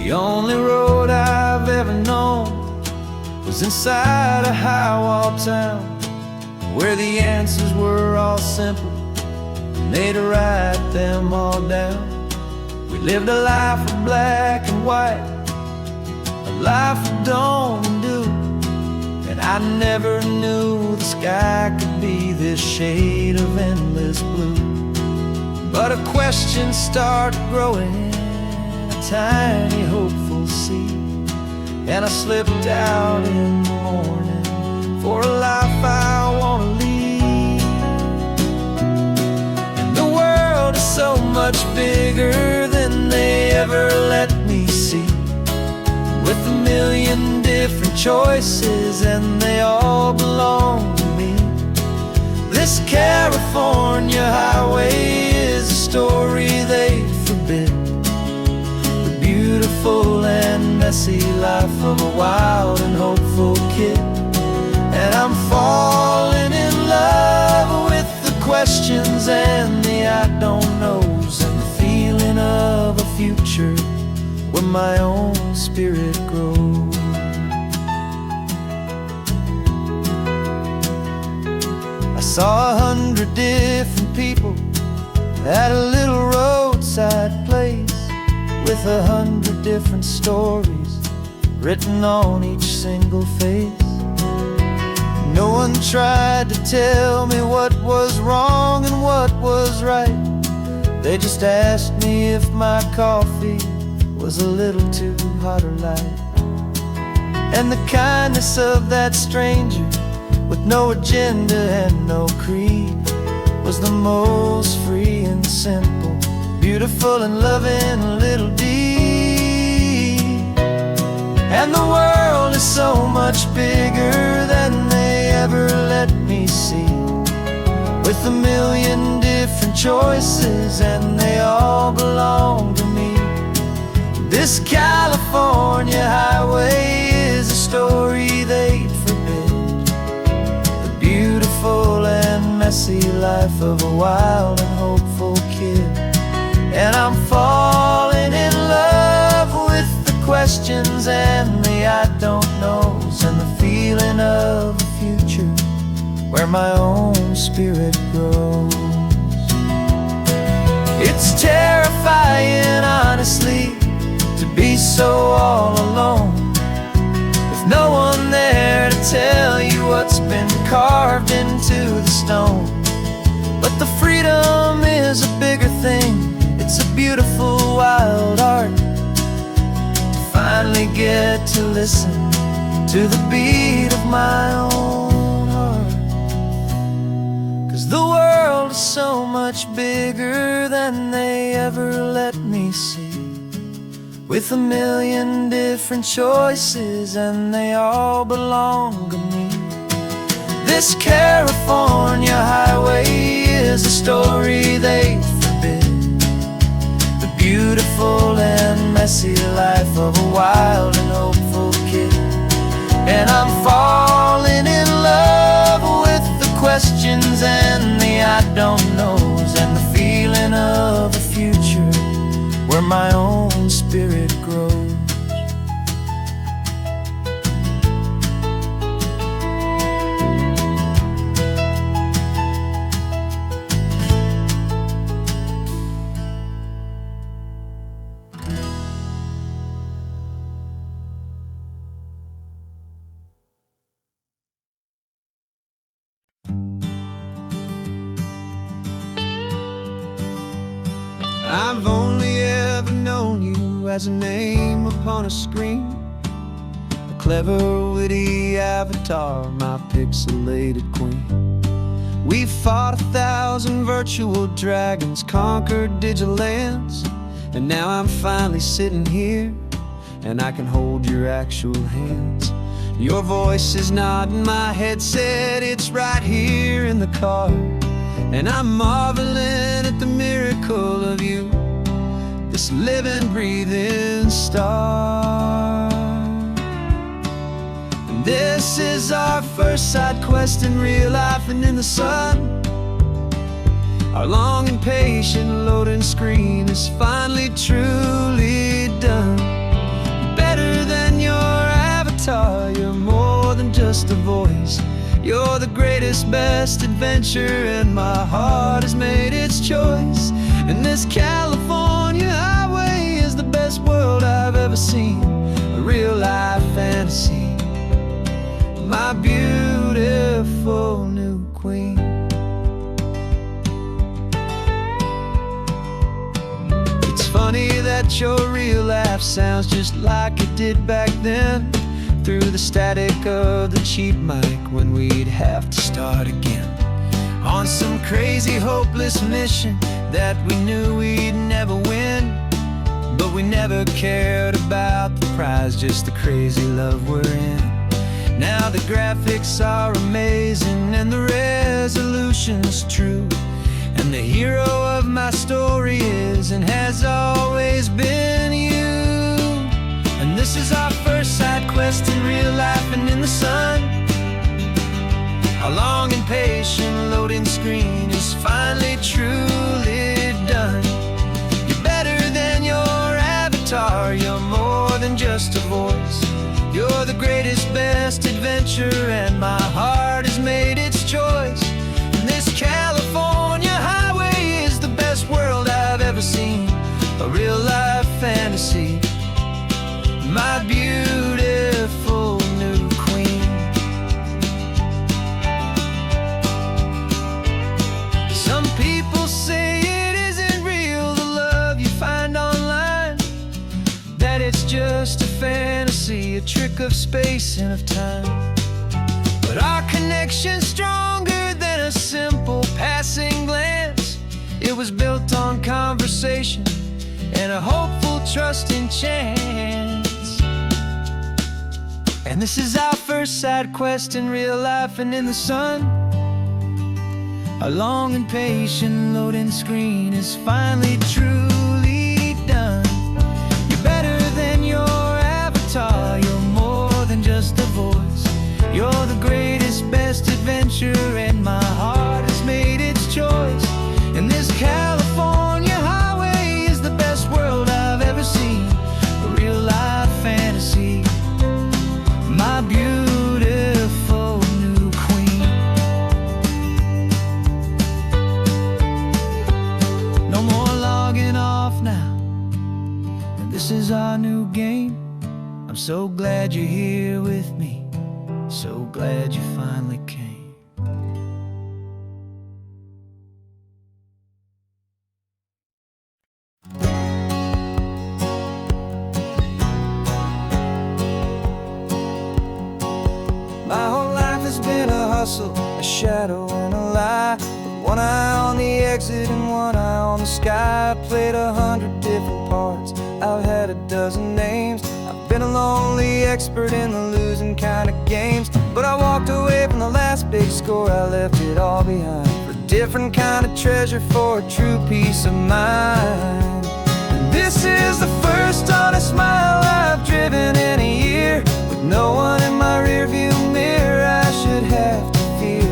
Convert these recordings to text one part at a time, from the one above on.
The only road I've ever known was inside a high-wall town, where the answers were all simple and they'd write them all down. We lived a life of black and white, a life of dawn and dew, and I never knew the sky could be this shade of endless blue. But a question started growing, a tiny hopeful seed, and I slipped out in the morning for a life I want to lead. And the world is so much bigger than they ever let me see, with a million different choices and they all belong to me. This California highway is a story they forbid, the beautiful and messy life of a wild and hopeful kid. And I'm falling in love with the questions and the I don't knows, and the feeling of a future where my own spirit grows. I saw 100 different people at a little roadside place, with 100 different stories written on each single face. No one tried to tell me what was wrong and what was right. They just asked me if my coffee was a little too hot or light. And the kindness of that stranger, with no agenda and no creed, was the most free and simple, beautiful and loving little deed. And the world is so much bigger than they ever let me see, with a million different choices and they all belong to me. This California highway is a story they'd forbid, the beautiful and messy life of a wild and hopeful kid. And I'm falling in love with the questions and the I don't knows, and the feeling of a future where my own spirit grows. It's terrifying, honestly, to be so all alone, with no one there to tell you what's been carved into the stone. But the freedom is a bigger thing, it's a beautiful wild art, to finally get to listen to the beat of my own heart. 'Cause the world is so much bigger than they ever let me see, with a million different choices and they all belong to me. This California highway is a story they forbid, the beautiful and messy life of a wild and hopeful kid. And I'm falling in love with the questions and the I don't knows, and the feeling of a future where my own spirit grows. I've only ever known you as a name upon a screen, a clever, witty avatar, my pixelated queen. We fought 1,000 virtual dragons, conquered digital lands, and now I'm finally sitting here, and I can hold your actual hands. Your voice is not in my headset, it's right here in the car, and I'm marveling at the miracle of you, this living, breathing star. And this is our first side quest in real life and in the sun. Our long and patient loading screen is finally truly done. just a voice. You're the greatest, best adventure, and my heart has made its choice. And this California highway is the best world I've ever seen, a real life fantasy, my beautiful new queen. It's funny that your real life sounds just like it did back then, through the static of the cheap mic when we'd have to start again, on some crazy hopeless mission that we knew we'd never win. But we never cared about the prize, just the crazy love we're in. Now the graphics are amazing and the resolution's true, and the hero of my story is and has always been you. And this is our first side quest in real life and in the sun. Our long and patient loading screen is finally truly done. You're better than your avatar, you're more than just a voice. You're the greatest, best adventure, and my heart has made its choice. And this California highway is the best world I've ever seen, a real life fantasy, my beautiful new queen. Some people say it isn't real, the love you find online, that it's just a fantasy, a trick of space and of time. But our connection's stronger than a simple passing glance. It was built on conversation and a hopeful, trusting chance. And this is our first side quest in real life and in the sun. Our long and patient loading screen is finally truly done. You're better than your avatar, you're more than just a voice. You're the greatest, best adventure, and my heart has made its choice. And this California highway is the best world I've ever seen, a real life fantasy, my beautiful new queen. No more logging off now, and this is our new game. I'm so glad you're here with me, so glad you finally came. My whole life has been a hustle, a shadow and a lie, with one eye on the exit and one eye on the sky. I played 100 different parts, I've had a dozen names. I've been a lonely expert in the losing kind of games, but I walked away from the last big score, I left it all behind, for a different kind of treasure, for a true peace of mind. And this is the first honest mile I've driven in a year, with no one in my rearview mirror I should have to fear.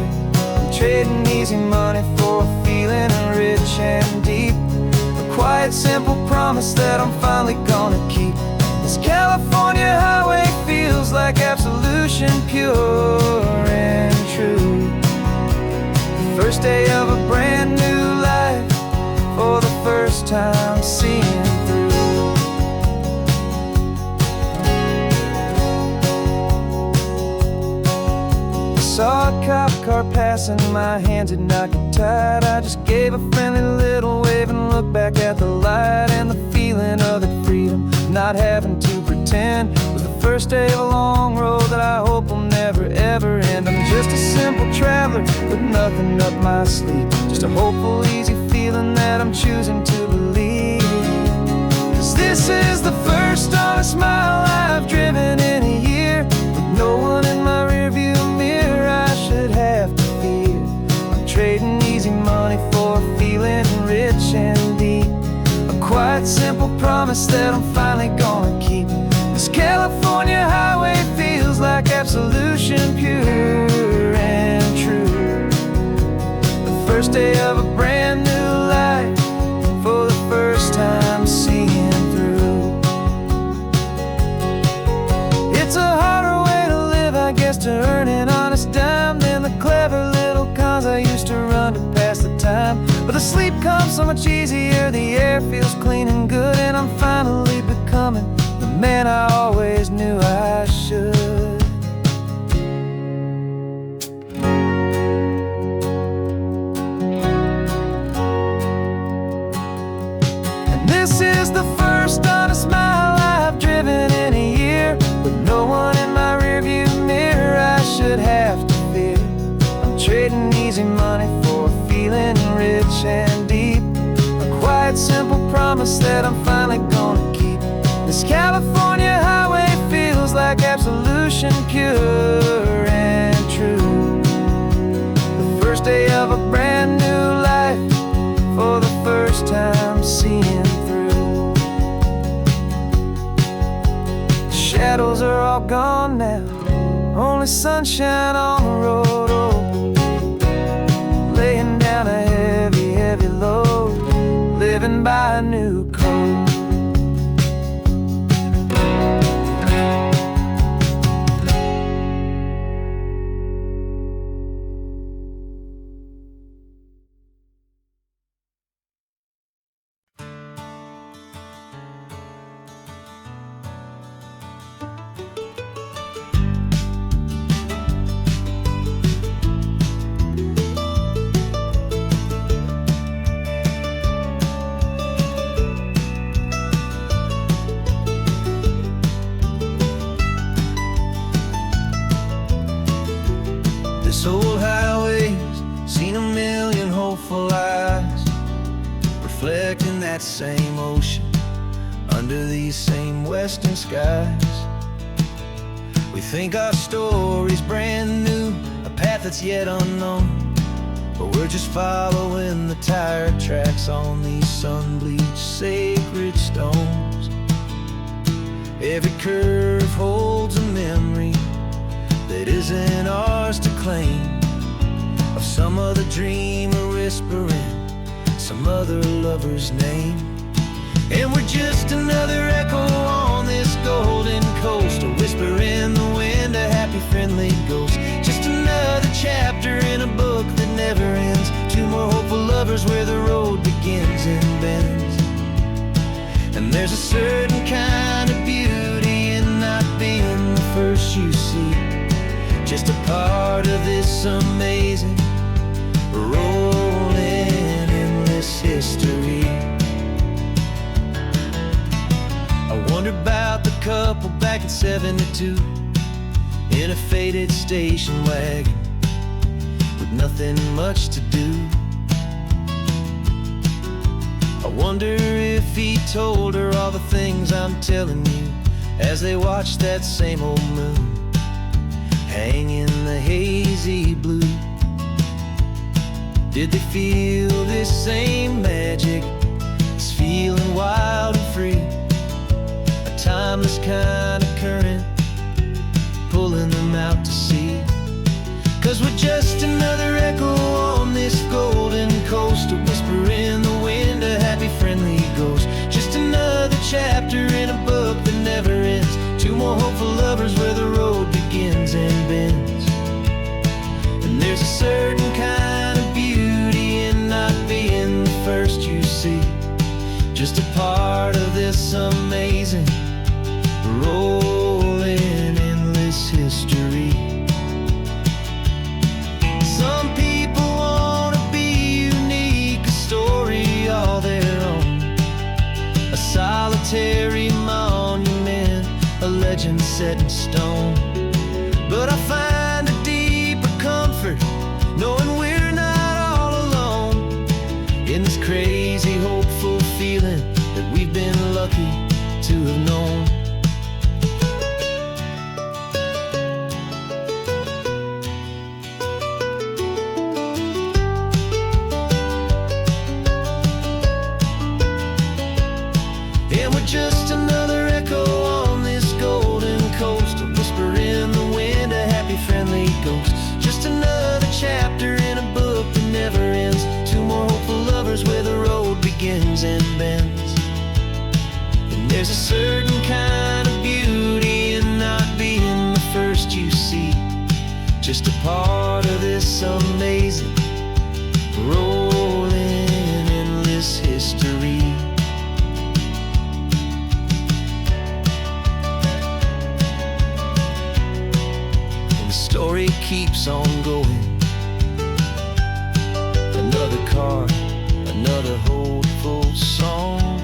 I'm trading easy money for a feeling rich and deep, a quiet, simple promise that I'm finally gonna keep. This California highway feels like absolution, pure and true. The first day of a brand new life, for the first time seeing through. Saw a cop car passing, my hands had not got tied. I just gave a friendly little wave and looked back at the light, and the feeling of the freedom, not having to pretend, was the first day of a long road that I hope will never ever end. I'm just a simple traveler with nothing up my sleeve, just a hopeful, easy feeling that I'm choosing to believe. 'Cause this is the first honest mile I've driven in a year, with no one in my rearview mirror I should have to fear. I'm trading easy money for a feeling rich and deep, a quiet, simple promise that I'm finally gonna keep. This California highway feels like absolution, pure and true. The first day of a brand new life, for the first time seeing through. It's a harder way to live, I guess, to earn becomes so much easier. The air feels clean and good, and I'm finally becoming the man I always knew I should. And this is the first honest mile I've driven in a year, with no one in my rearview mirror I should have to fear. I'm trading easy money for a feeling rich and deep, a quiet, simple promise that I'm finally gonna keep. This California highway feels like absolution, pure and true. The first day of a brand new life, for the first time seeing through. The shadows are all gone now, only sunshine on the road. Oh, laying down a heavy, heavy load, living by a new code. This old highway's seen a million hopeful eyes, reflecting that same ocean under these same western skies. We think our story's brand new, a path that's yet unknown, but we're just following the tire tracks on these sun-bleached sacred stones. Every curve holds a memory that isn't ours to claim, of some other dreamer whispering some other lover's name. And we're just another echo on this golden coast, a whisper in the wind, a happy friendly ghost. Just another chapter in a book that never ends, two more hopeful lovers where the road begins and bends. And there's a certain kind of beauty in not being the first you see, just a part of this amazing, rolling, endless history. I wonder about the couple back in '72 in a faded station wagon with nothing much to do. I wonder if he told her all the things I'm telling you as they watched that same old moon hang in the hazy blue. Did they feel this same magic, this feeling wild and free, a timeless kind of current pulling them out to sea? 'Cause we're just another echo on this golden coast, a whisper in the wind, a happy friendly ghost. Just another chapter in a book that never ends, two more hopeful lovers where the road begins and bends. And there's a certain kind of beauty in not being the first you see, just a part of this amazing, rolling, endless history. Some people wanna be unique, a story all their own, a solitary monument, a legend set in stone. But I find a deeper comfort knowing we're not all alone in this crazy, hopeful feeling that we've been lucky to have known. And we're just another echo on this golden coast, a whisper in the wind, a happy friendly ghost. Just another chapter in a book that never ends, two more hopeful lovers where the road begins and bends. And there's a certain kind of beauty in not being the first you see, just a part of this amazing, rolling, endless story keeps on going. Another card, another hopeful song,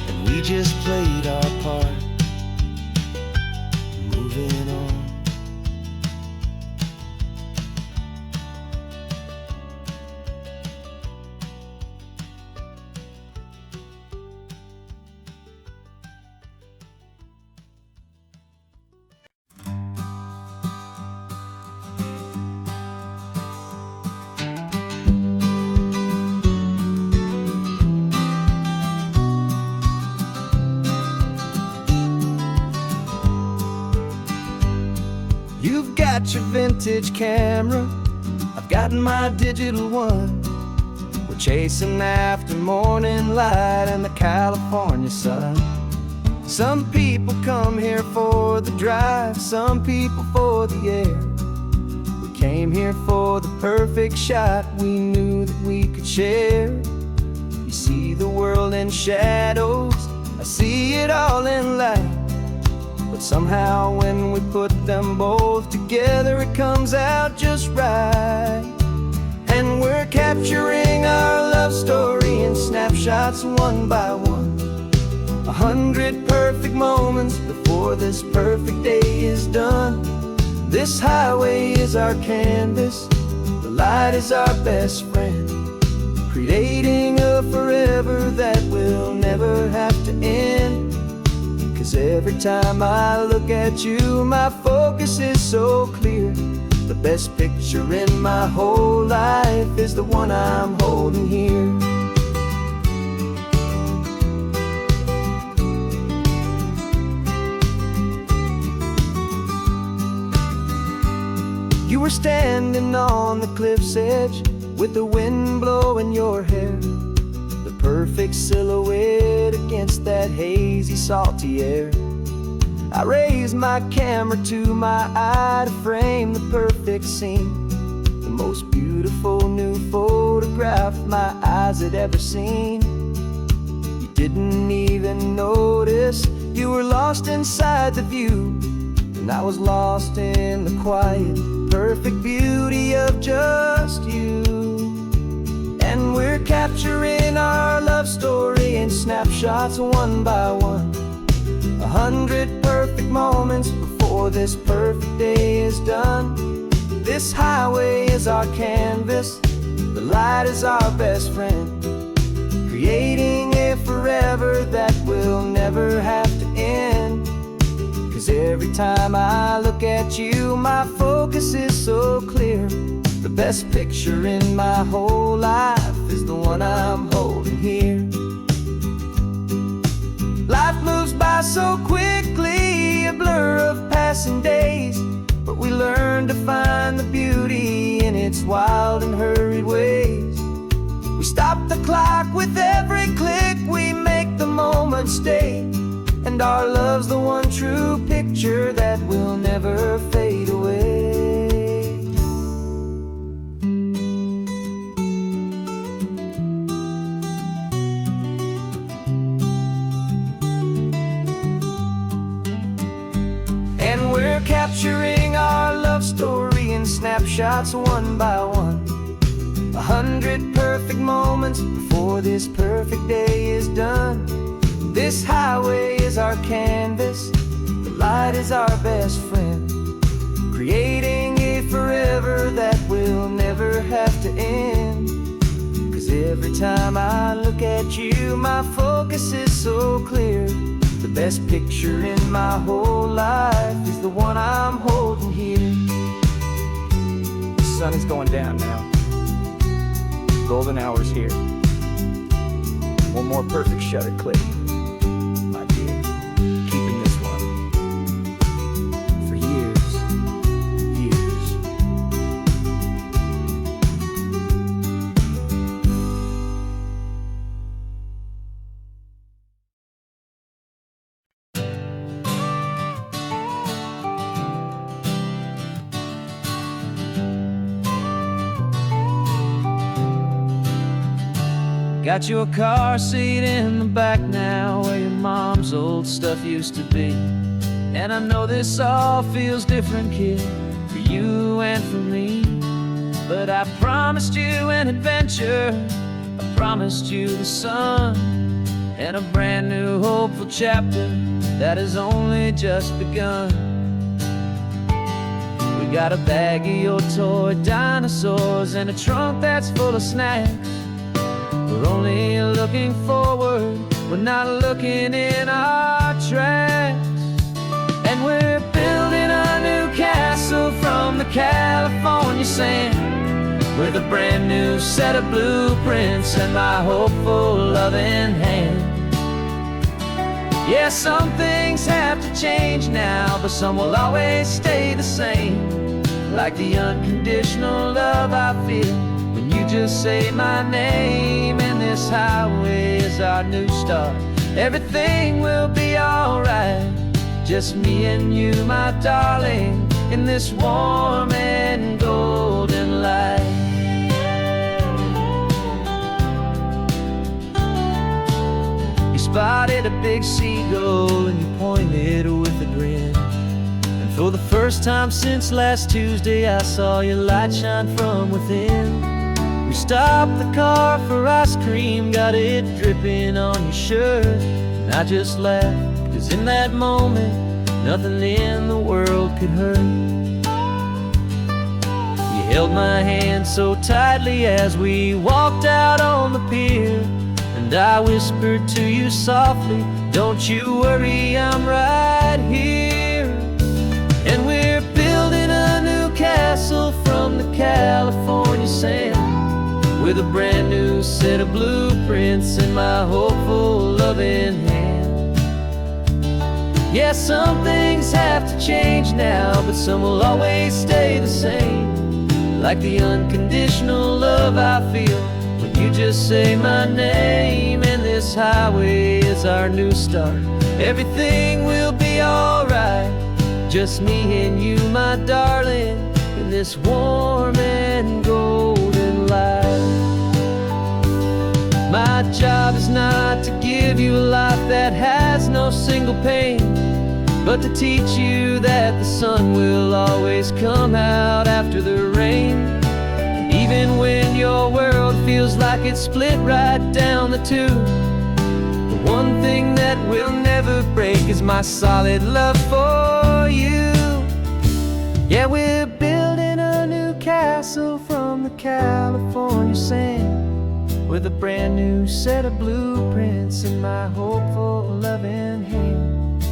and we just played our part, moving on. You've got your vintage camera, I've got my digital one. We're chasing after morning light and the California sun. Some people come here for the drive, some people for the air. We came here for the perfect shot we knew that we could share. You see the world in shadows, I see it all in light. But somehow when we put them both together, it comes out just right. And we're capturing our love story in snapshots one by one. 100 perfect moments before this perfect day is done. This highway is our canvas, the light is our best friend, creating a forever that will never have to end. 'Cause every time I look at you, my focus is so clear. The best picture in my whole life is the one I'm holding here. You were standing on the cliff's edge with the wind blowing your hair, the perfect silhouette against that hazy, salty air. I raised my camera to my eye to frame the perfect scene, the most beautiful new photograph my eyes had ever seen. You didn't even notice you were lost inside the view, and I was lost in the quiet, perfect beauty of just you. And we're capturing our love story in snapshots one by one. 100 perfect moments before this perfect day is done. This highway is our canvas, the light is our best friend, creating a forever that will never have to end. 'Cause every time I look at you, my focus is so clear. The best picture in my whole life is the one I'm holding here. Life moves by so quickly, a blur of passing days, but we learn to find the beauty in its wild and hurried ways. We stop the clock with every click, we make the moment stay, and our love's the one true picture that will never fade away. Capturing our love story in snapshots one by one. 100 perfect moments before this perfect day is done. This highway is our canvas, the light is our best friend, creating a forever that will never have to end. 'Cause every time I look at you, my focus is so clear. The best picture in my whole life is the one I'm holding here. The sun is going down now. Golden hour's here. One more perfect shutter click, my dear. Keeping this one for years, years. Got your car seat in the back now, where your mom's old stuff used to be. And I know this all feels different, kid, for you and for me. But I promised you an adventure, I promised you the sun, and a brand new hopeful chapter that has only just begun. We got a bag of your toy dinosaurs and a trunk that's full of snacks. We're only looking forward, we're not looking in our tracks. And we're building a new castle from the California sand, with a brand new set of blueprints and my hopeful loving hand. Yeah, some things have to change now, but some will always stay the same. Like the unconditional love I feel when you just say my name. And this highway is our new start, everything will be alright. Just me and you, my darling, in this warm and golden light. You spotted a big seagull and you pointed with a grin. And for the first time since last Tuesday, I saw your light shine from within. We stopped the car for ice cream, got it dripping on your shirt. And I just laughed, 'cause in that moment, nothing in the world could hurt. You held my hand so tightly as we walked out on the pier, and I whispered to you softly, don't you worry, I'm right here. And we're building a new castle from the California sand, with a brand new set of blueprints in my hopeful loving hand. Yeah, some things have to change now, but some will always stay the same. Like the unconditional love I feel when you just say my name. And this highway is our new start, everything will be alright. Just me and you, my darling, in this warm and golden light. My job is not to give you a life that has no single pain, but to teach you that the sun will always come out after the rain. And even when your world feels like it's split right down the two, the one thing that will never break is my solid love for you. Yeah, we're building a new castle from the California sand, with a brand new set of blueprints in my hopeful loving hand.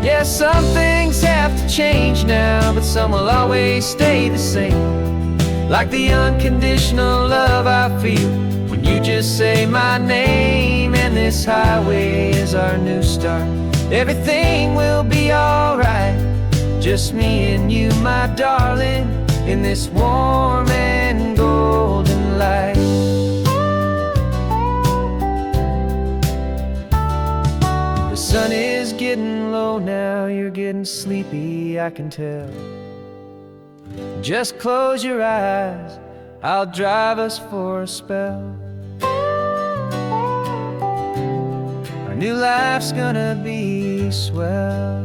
Yeah, some things have to change now, but some will always stay the same. Like the unconditional love I feel when you just say my name. And this highway is our new start, everything will be alright. Just me and you, my darling, in this warm and golden light. The sun is getting low now, you're getting sleepy, I can tell. Just close your eyes, I'll drive us for a spell. Our new life's gonna be swell.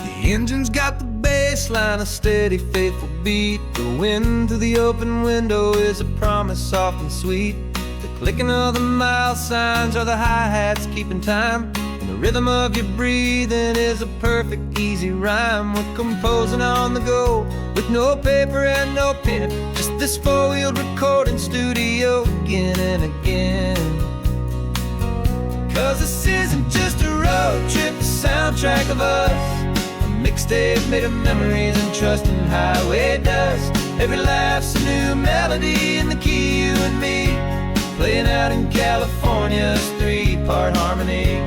The engine's got the bass line, a steady, faithful beat. The wind through the open window is a promise soft and sweet. The clicking of the mile signs are the hi-hats keeping time, and the rhythm of your breathing is a perfect, easy rhyme. We're composing on the go with no paper and no pen, just this four-wheeled recording studio again and again. 'Cause this isn't just a road trip, the soundtrack of us, mixtape made of memories and trust in highway dust. Every laugh's a new melody in the key, you and me, playing out in California's three-part harmony.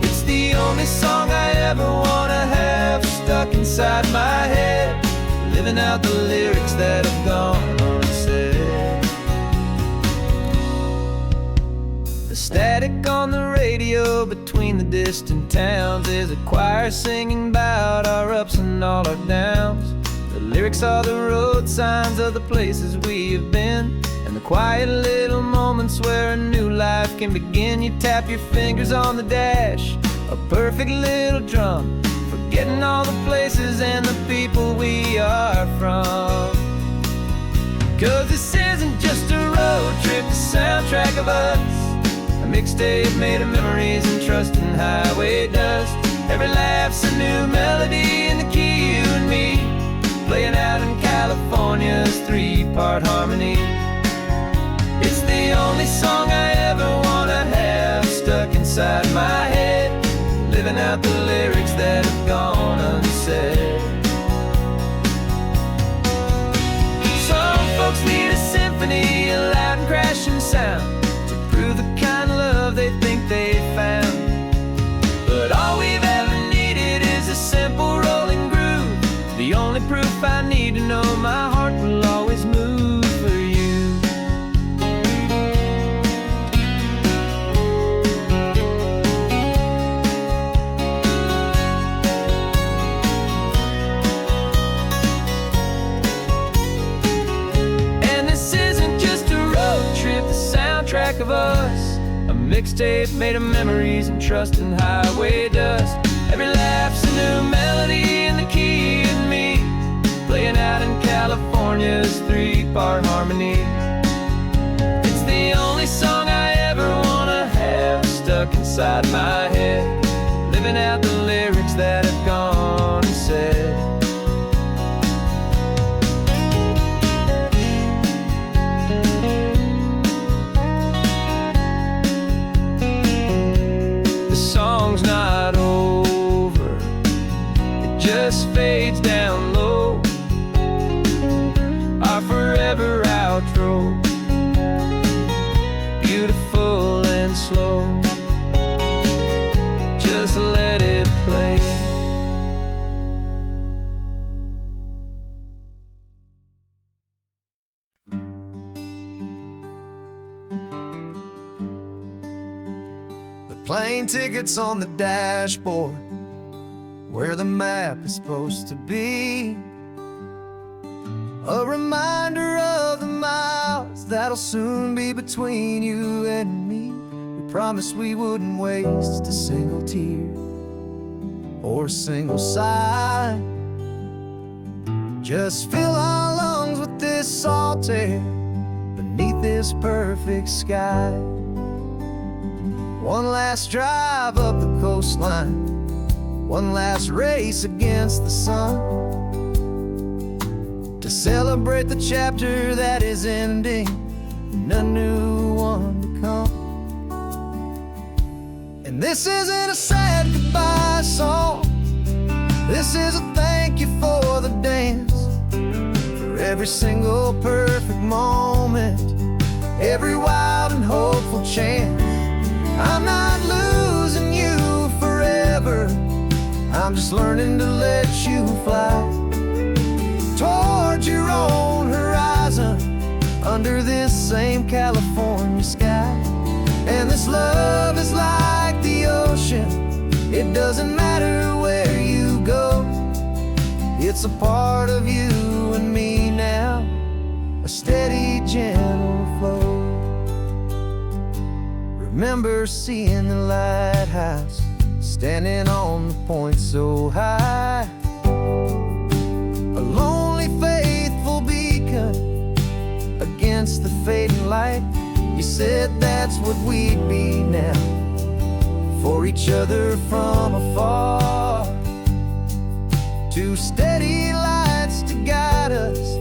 It's the only song I ever wanna have stuck inside my head, living out the lyrics that have gone unsaid. The static on the radio between between the distant towns. There's a choir singing about our ups and all our downs. The lyrics are the road signs of the places we have been, and the quiet little moments where a new life can begin. You tap your fingers on the dash, a perfect little drum, forgetting all the places and the people we are from. 'Cause this isn't just a road trip, the soundtrack of us, a mixtape made of memories and trust in highway dust. Every laugh's a new melody in the key, you and me, playing out in California's 3-part harmony. It's the only song I ever wanna have stuck inside my head, living out the lyrics that have gone unsaid. Some folks need a symphony, a loud and crashing sound, to prove the kind of love they think they found. But all we've ever needed is a simple rolling groove, the only proof I need to know my heart will always move for you. Track of us, a mixtape made of memories and trust in highway dust. Every laugh's a new melody in the key and me, playing out in California's 3-part harmony. It's the only song I ever wanna have stuck inside my head, living out the lyrics that have gone unsaid. Not over, it just fades down low, our forever outro, beautiful and slow, just let it play. Plane tickets on the dashboard, where the map is supposed to be. A reminder of the miles that'll soon be between you and me. We promised we wouldn't waste a single tear or a single sigh. Just fill our lungs with this salt air beneath this perfect sky. One last drive up the coastline, one last race against the sun, to celebrate the chapter that is ending and a new one to come. And this isn't a sad goodbye song, this is a thank you for the dance, for every single perfect moment, every wild and hopeful chance. I'm not losing you forever, I'm just learning to let you fly towards your own horizon, under this same California sky. And this love is like the ocean, it doesn't matter where you go, it's a part of you and me now, a steady, gentle flow. Remember seeing the lighthouse, standing on the point so high, a lonely, faithful beacon against the fading light. You said that's what we'd be now, for each other from afar. Two steady lights to guide us,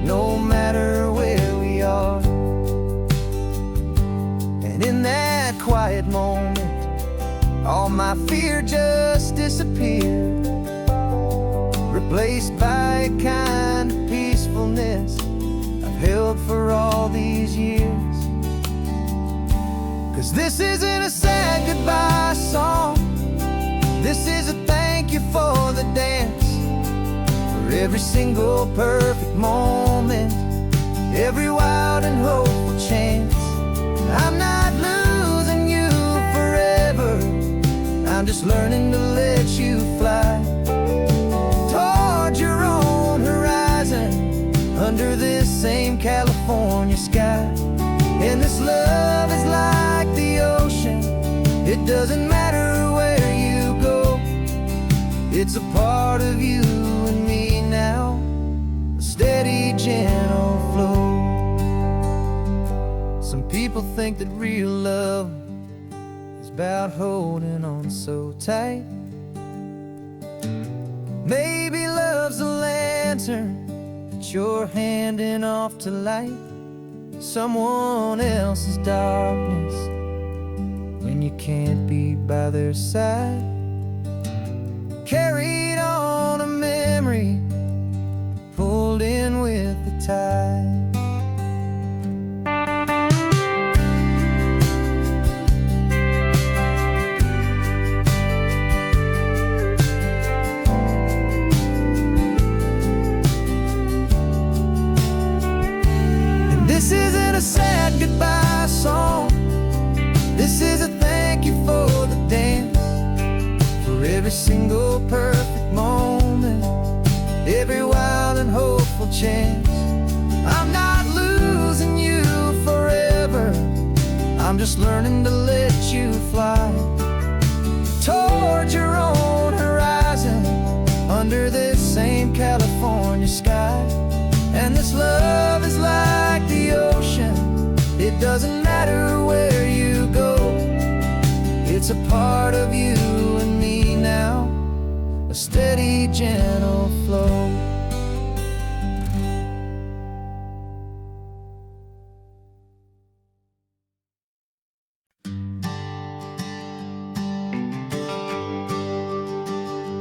no matter where we are. And in that quiet moment, all my fear just disappeared, replaced by a kind of peacefulness I've held for all these years. 'Cause this isn't a sad goodbye song, this is a thank you for the dance, for every single perfect moment, every wild and hopeful chance. I'm not losing you forever, just learning to let you fly toward your own horizon under this same California sky. And this love is like the ocean, it doesn't matter where you go, it's a part of you and me now, a steady, gentle flow. Some people think that real love is about holding on so tight. Maybe love's a lantern that you're handing off to light someone else's darkness when you can't be by their side. Carried on a memory, pulled in with the tide. This isn't a sad goodbye song, this is a thank you for the dance, for every single perfect moment, every wild and hopeful chance. I'm not losing you forever, I'm just learning to let you fly toward your own horizon under this same California sky. And this love is like the ocean, it doesn't matter where you go, it's a part of you and me now, a steady, gentle flow.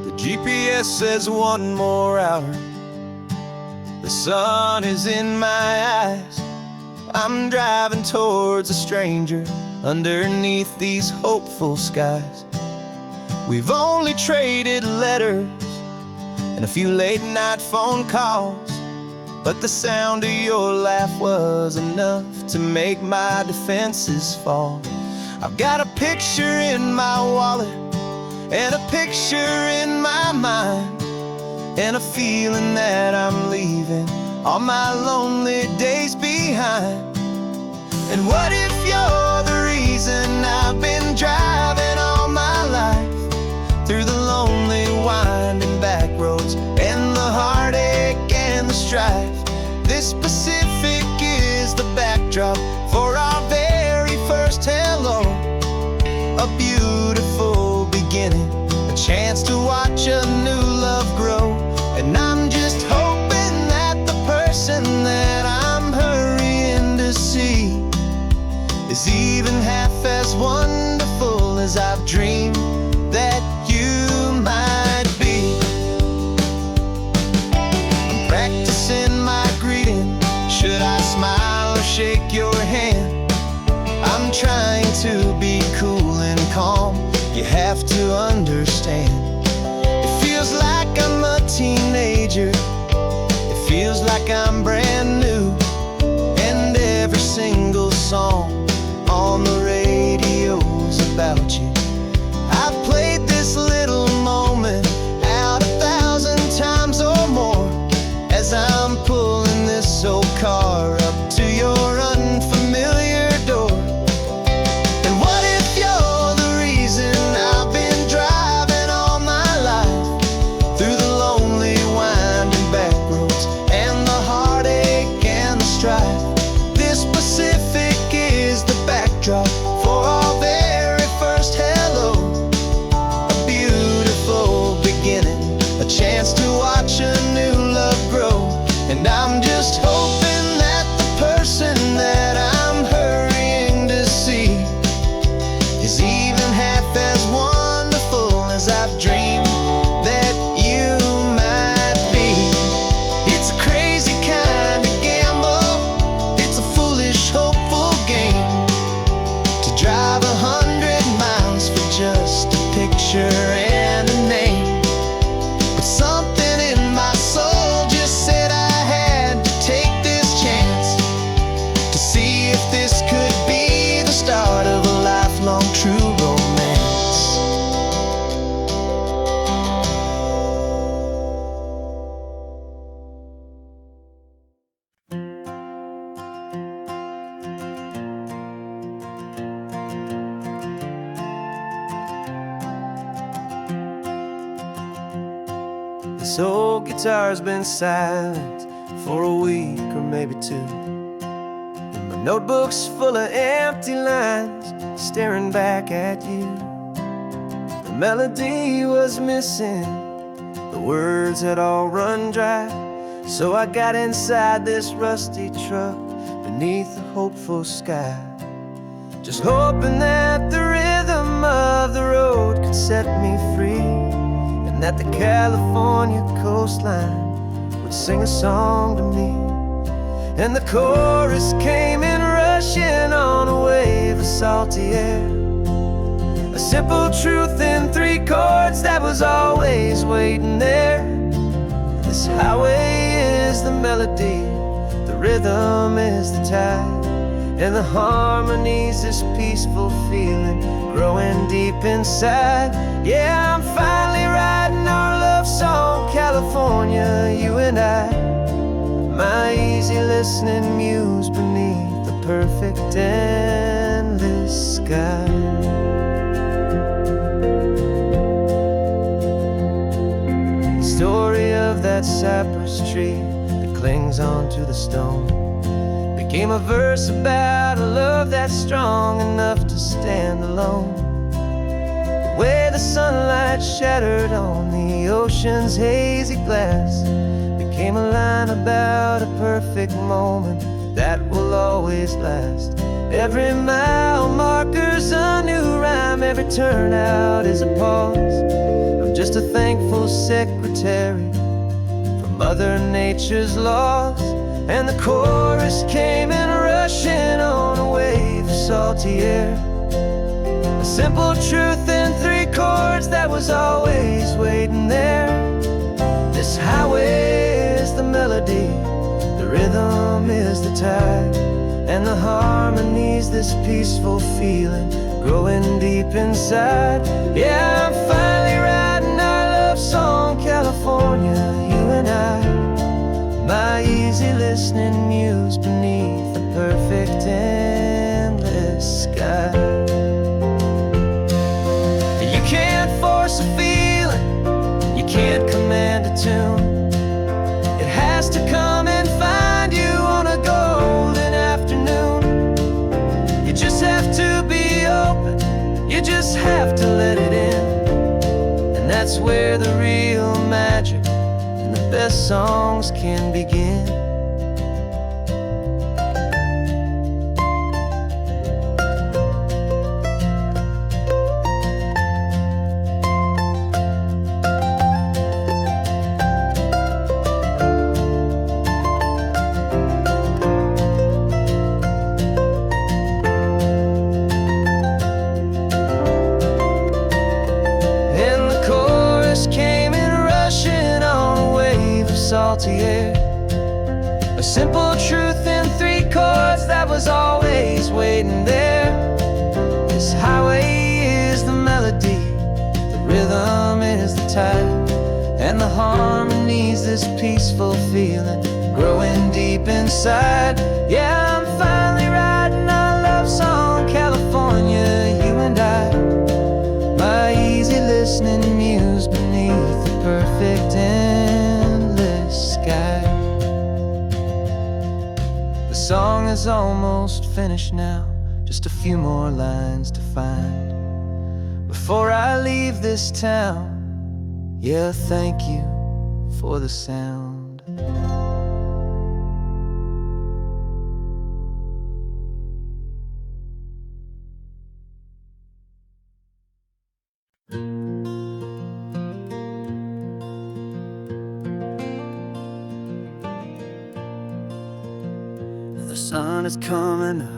The GPS says 1 more hour, the sun is in my eyes. I'm driving towards a stranger underneath these hopeful skies. We've only traded letters and a few late night phone calls, but the sound of your laugh was enough to make my defenses fall. I've got a picture in my wallet and a picture in my mind, and a feeling that I'm leaving all my lonely days behind. And what if you're the reason I've been driving all my life, through the lonely winding back roads and the heartache and the strife? This Pacific is the backdrop for our very first hello, a beautiful beginning, a chance to watch a new love grow. And I'm just hoping that the person that I'm hurrying to see is even half as wonderful as I've dreamed that you might be. I'm practicing my greeting, should I smile or shake your hand? I'm trying to be cool and calm, you have to understand. If you This old guitar's been silent for a week or maybe two, and my notebook's full of empty lines staring back at you. The melody was missing, the words had all run dry, so I got inside this rusty truck beneath a hopeful sky, just hoping that the rhythm of the road could set me free, and that the California coastline would sing a song to me. And the chorus came in rushing on a wave of salty air, a simple truth in 3 chords that was always waiting there. This highway is the melody, the rhythm is the tide, and the harmony's this peaceful feeling growing deep inside. Yeah, I'm finally writing our love song, California, you and I, my easy listening muse beneath the perfect endless sky. The story of that cypress tree that clings onto the stone became a verse about a love that's strong enough to stand alone. The way the sunlight shattered on the ocean's hazy glass became a line about a perfect moment that will always last. Every mile marker's a new rhyme, every turnout is a pause. I'm just a thankful secretary for Mother Nature's laws. And the chorus came in rushing on a wave of salty air, a simple truth in 3 chords that was always waiting there. This highway is the melody, the rhythm is the tide, and the harmony's this peaceful feeling growing deep inside. Yeah, I'm finally writing our love song, California, you and I, my easy listening muse beneath the perfect endless sky. You can't force a feeling, you can't command a tune. It has to come and find you on a golden afternoon. You just have to be open, you just have to let it in, and that's where the real magic, the best songs can begin. And the chorus came in rushing on a wave of salty air, a simple truth in 3 chords that was always waiting there. This highway is the melody, the rhythm is the tide, and the harmony's this peaceful feeling growing deep inside. Yeah, I'm finally writing our love song, California, you and I, my easy listening muse beneath the perfect endless sky. The song is almost finished now, just a few more lines to find before I leave this town. Yeah, thank you for the sound. The sun is coming up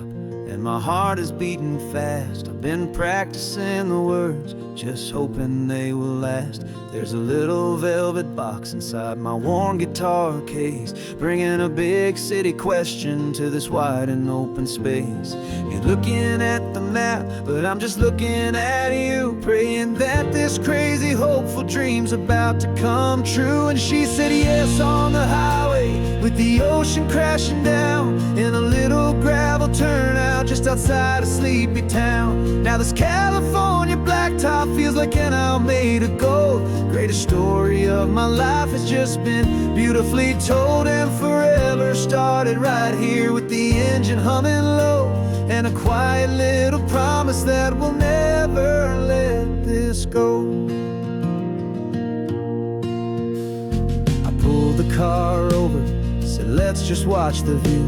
and my heart is beating fast. I've been practicing the words, just hoping they will last. There's a little velvet box inside my worn guitar case, bringing a big city question to this wide and open space. You're looking at the map, but I'm just looking at you, praying that this crazy hopeful dream's about to come true. And she said yes on the highway with the ocean crashing down in a little gravel turnout just outside of Sleepy Town. Now this California blacktop feels like an isle made of gold. Greatest story of my life has just been beautifully told, and forever started right here with the engine humming low, and a quiet little promise that we'll never let this go. I pulled the car over, said let's just watch the view.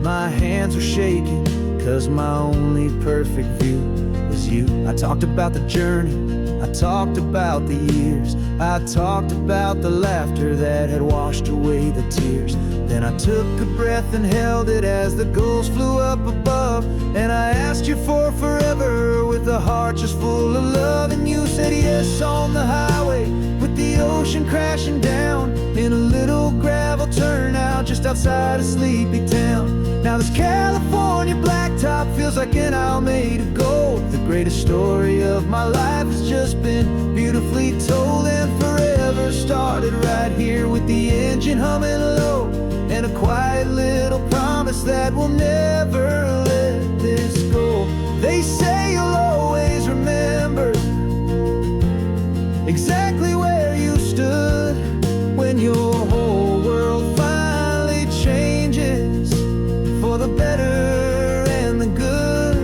My hands were shaking, cause my only perfect view was you. I talked about the journey, I talked about the years, I talked about the laughter that had washed away the tears. Then I took a breath and held it as the gulls flew up above, and I asked you for forever with a heart just full of love. And you said yes on the highway with the ocean crashing down in a little gravel turnout just outside of Sleepy Town. Now this California blacktop feels like an isle made of gold. The greatest story of my life has just been beautifully told, and forever started right here with the engine humming low, and a quiet little promise that we'll never let this go. They say you'll always remember exactly where you stood when your whole world finally changes for the better and the good.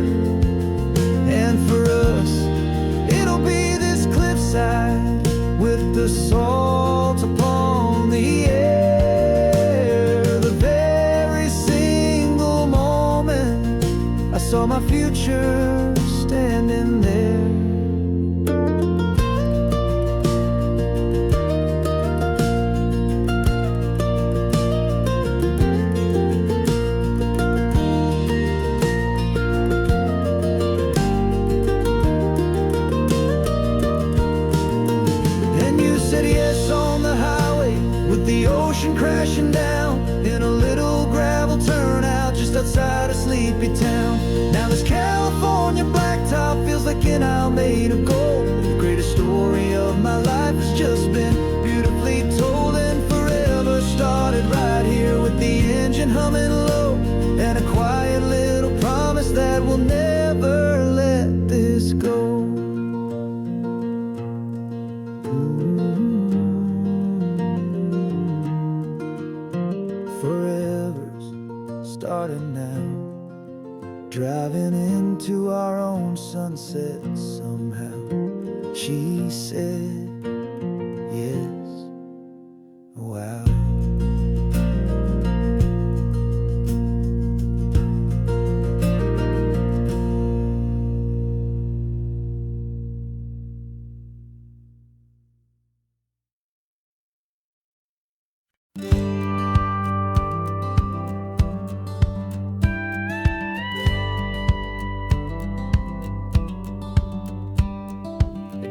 And for us, it'll be this cliffside with the salt upon the air. The very single moment I saw my future standing there. The ocean crashing down in a little gravel turnout just outside of Sleepy Town. Now this California blacktop feels like an isle made of gold. The greatest story of my life has just been beautifully told, and forever started right here with the engine humming low, and a quiet little promise that we'll never let this go. Starting now, driving into our own sunset somehow. She said yes, wow.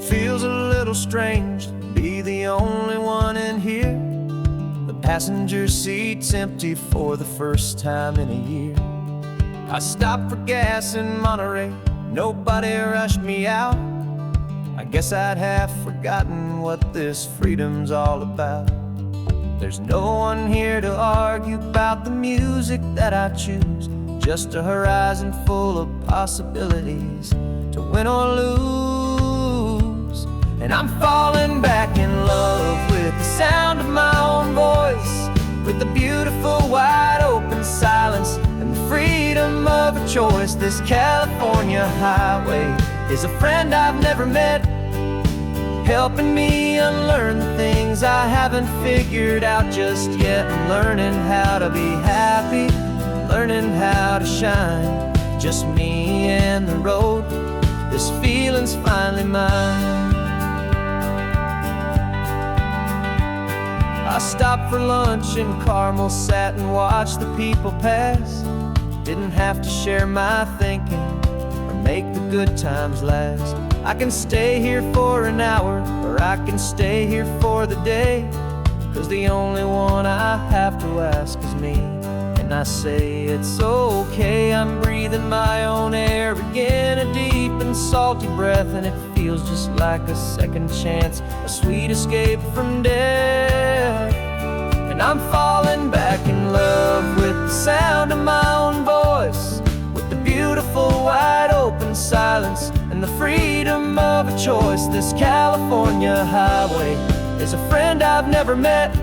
Feels a little strange to be the only one in here. The passenger seat's empty for the first time in a year. I stopped for gas in Monterey, nobody rushed me out. I guess I'd half forgotten what this freedom's all about. There's no one here to argue about the music that I choose, just a horizon full of possibilities to win or lose. And I'm falling back in love with the sound of my own voice, with the beautiful wide open silence and the freedom of a choice. This California highway is a friend I've never met, helping me unlearn the things I haven't figured out just yet. I'm learning how to be happy, learning how to shine, just me and the road. This feeling's finally mine. I stopped for lunch in Carmel, sat and watched the people pass. Didn't have to share my thinking or make the good times last. I can stay here for an hour, or I can stay here for the day, 'cause the only one I have to ask is me. And I say it's okay, I'm breathing my own air again, a deep and salty breath, and it feels just like a second chance, a sweet escape from death. And I'm falling back in love with the sound of my own voice, with the beautiful of a choice. This California highway is a friend I've never met,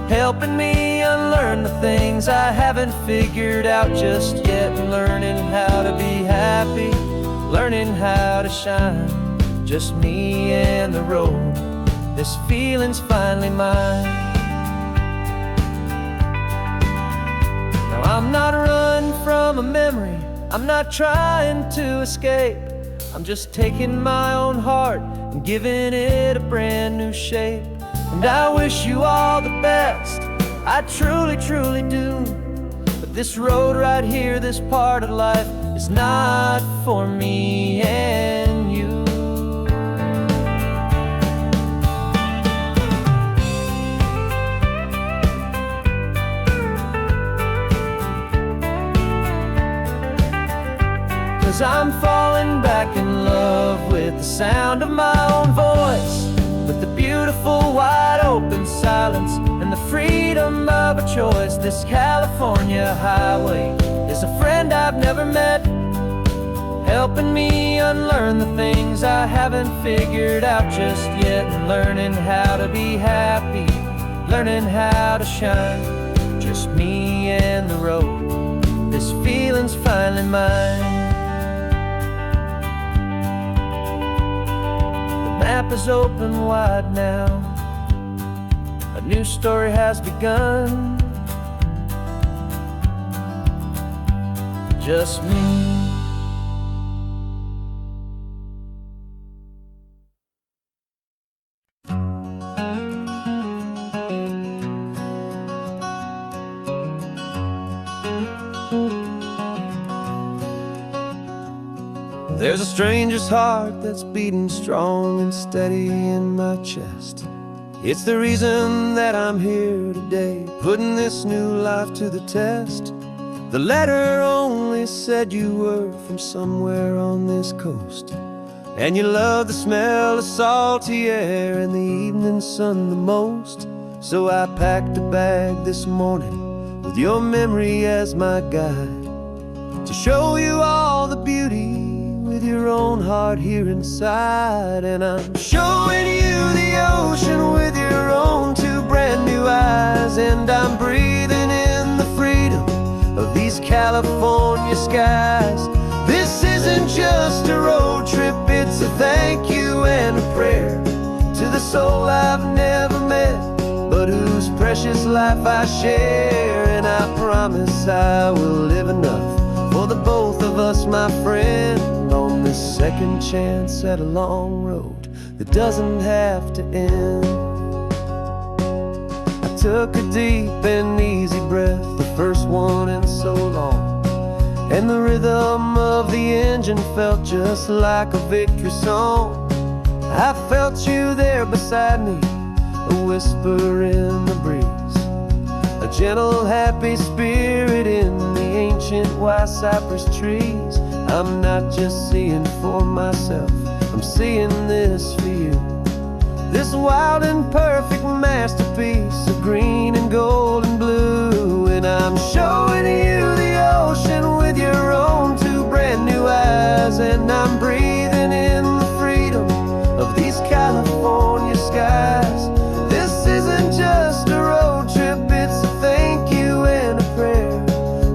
helping me unlearn the things I haven't figured out just yet. Learning how to be happy, learning how to shine, just me and the road. This feeling's finally mine. Now I'm not running from a memory, I'm not trying to escape. I'm just taking my own heart and giving it a brand new shape. And I wish you all the best, I truly, truly do. But this road right here, this part of life, is not for me and you. Cause I'm falling back in love with the sound of my own voice, with the beautiful wide open silence and the freedom of a choice. This California highway is a friend I've never met, helping me unlearn the things I haven't figured out just yet. Learning how to be happy, learning how to shine, just me and the road. This feeling's finally mine. The map is open wide now, a new story has begun, just me. There's a stranger's heart that's beating strong and steady in my chest. It's the reason that I'm here today, putting this new life to the test. The letter only said you were from somewhere on this coast, and you love the smell of salty air and the evening sun the most. So I packed a bag this morning with your memory as my guide, to show you all the beauty with your own heart here inside. And I'm showing you the ocean with your own two brand new eyes, and I'm breathing in the freedom of these California skies. This isn't just a road trip, it's a thank you and a prayer to the soul I've never met, but whose precious life I share. And I promise I will live enough for the both of us, my friend, on this second chance at a long road that doesn't have to end. I took a deep and easy breath, the first one in so long, and the rhythm of the engine felt just like a victory song. I felt you there beside me, a whisper in the breeze, a gentle happy spirit in the ancient white cypress trees. I'm not just seeing for myself, I'm seeing this for you. This wild and perfect masterpiece of green and gold and blue. And I'm showing you the ocean with your own two brand new eyes, and I'm breathing in the freedom of these California skies. This isn't just a road trip, it's a thank you and a prayer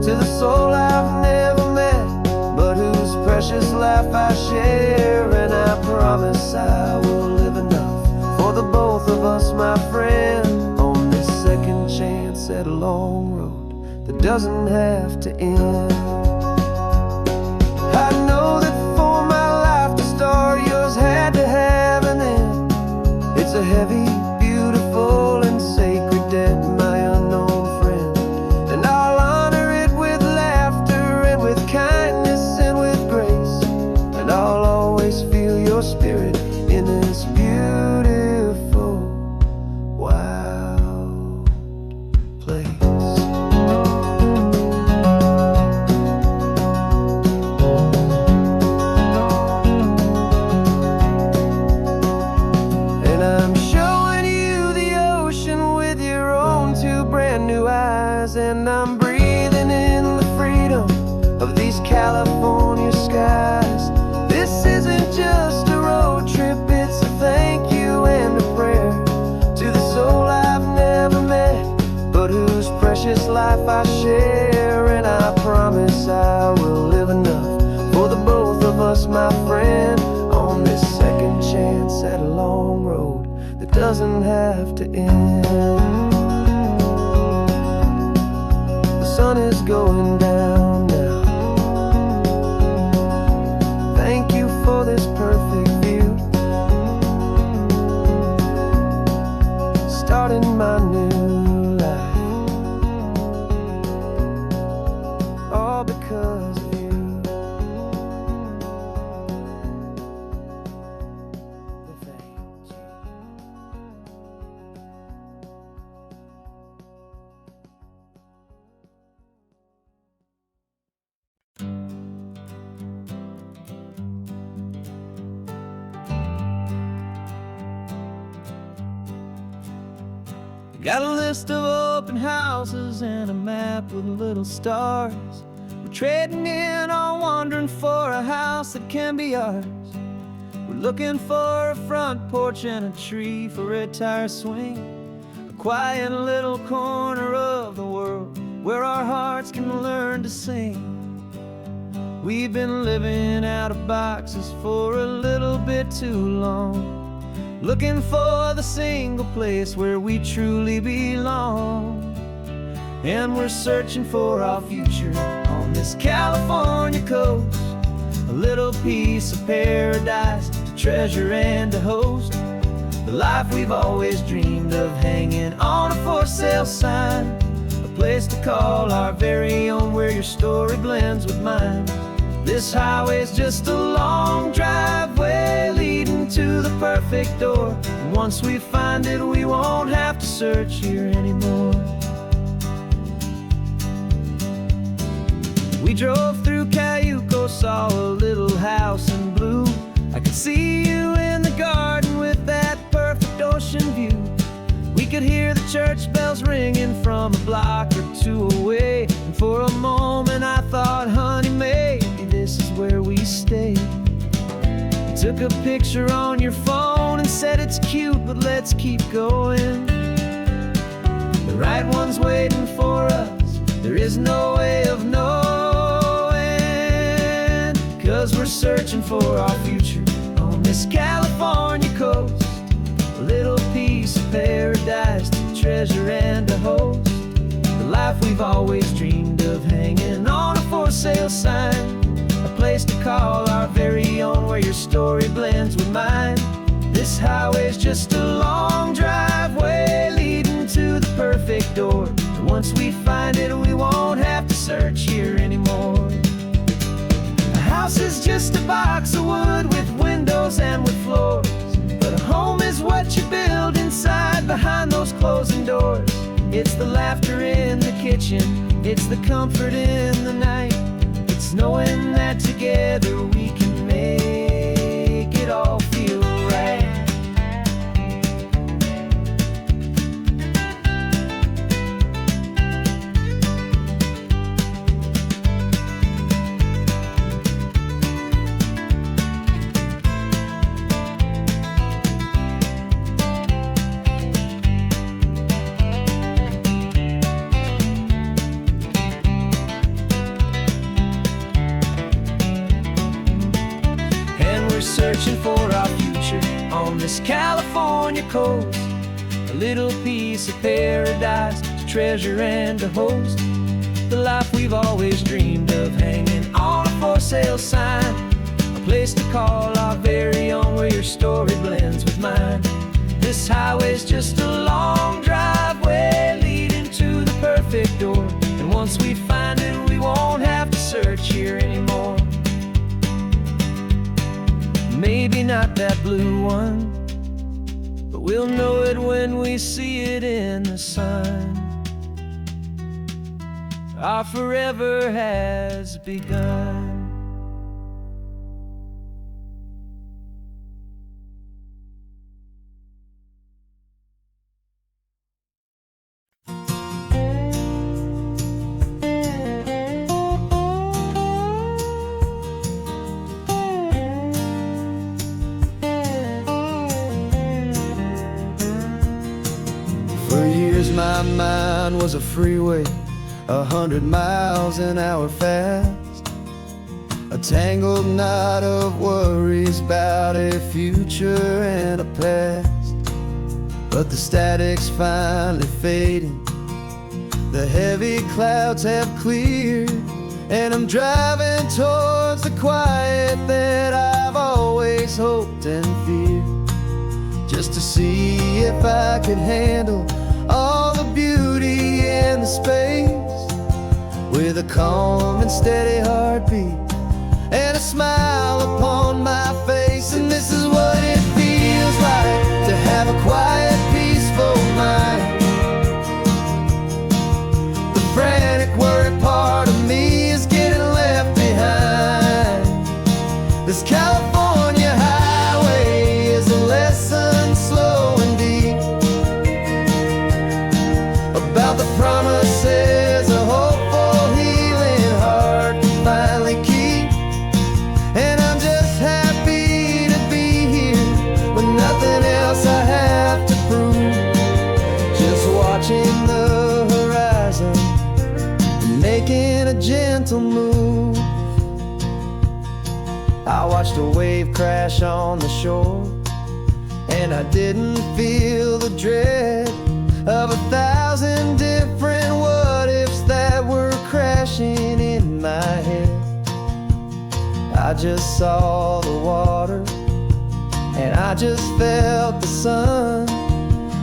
to the soul I've never met, but whose precious life I share. And I promise I will live enough for the both of us, my friend, on this second chance at a long road that doesn't have to end. I know that for my life to start, yours had to have an end. It's a heavy, beautiful, and sacred debt, my unknown friend, and I'll honor it with laughter and with kindness and with grace, and I'll always feel your spirit in this beautiful, wild place. And I'm showing you the ocean with your own two brand new eyes, and I'm breathing in the freedom of these California skies. This isn't just a road precious life I share, and I promise I will live enough for the both of us, my friend, on this second chance at a long road that doesn't have to end. The sun is going down now. Thank you for this perfect view, starting my new life, all because of you. Thank you. Got a list of open houses and a map with little stars. We're trading in or wandering for a house that can be ours. We're looking for a front porch and a tree for a tire swing, a quiet little corner of the world where our hearts can learn to sing. We've been living out of boxes for a little bit too long, looking for the single place where we truly belong. And we're searching for our future on this California coast, a little piece of paradise to treasure and to host, the life we've always dreamed of, hanging on a for sale sign, a place to call our very own where your story blends with mine. This highway's just a long driveway leading to the perfect door, and once we find it we won't have to search here anymore. We drove through Cayuco, saw a little house in blue. I could see you in the garden with that perfect ocean view. We could hear the church bells ringing from a block or two away, and for a moment I thought, honey, maybe this is where we stay. You took a picture on your phone and said it's cute, but let's keep going. The right one's waiting for us, there is no way of knowing, 'cause we're searching for our future on this California coast, a little piece of paradise to treasure and to host, the life we've always dreamed of, hanging on a for sale sign, a place to call our very own where your story blends with mine. This highway's just a long driveway leading to the perfect door, and once we find it we won't have to search here anymore. A house is just a box of wood with windows and with floors, but a home is what you build inside behind those closing doors. It's the laughter in the kitchen, it's the comfort in the night, it's knowing that together we can make it all feel right. Searching for our future on this California coast, a little piece of paradise to treasure and to host, the life we've always dreamed of, hanging on a for sale sign, a place to call our very own where your story blends with mine. This highway's just a long driveway leading to the perfect door, and once we find it we won't have to search here anymore. Maybe not that blue one, but we'll know it when we see it in the sun. Our forever has begun. years my mind was a freeway, 100 miles an hour fast, a tangled knot of worries about a future and a past. But the static's finally fading, the heavy clouds have cleared, and I'm driving towards the quiet that I've always hoped and feared, just to see if I could handle all the beauty and the space, with a calm and steady heartbeat and a smile upon my face. And this is what it feels like to have a quiet, peaceful mind. The frantic, worried part of me is getting left behind. This California highway is a lesson slow and deep about the promises a hopeful, healing heart can finally keep. And I'm just happy to be here with nothing else I have to prove, just watching the horizon and making a gentle move. I watched a wave crash on the shore, and I didn't feel the dread of 1,000 different what-ifs that were crashing in my head. I just saw the water, and I just felt the sun.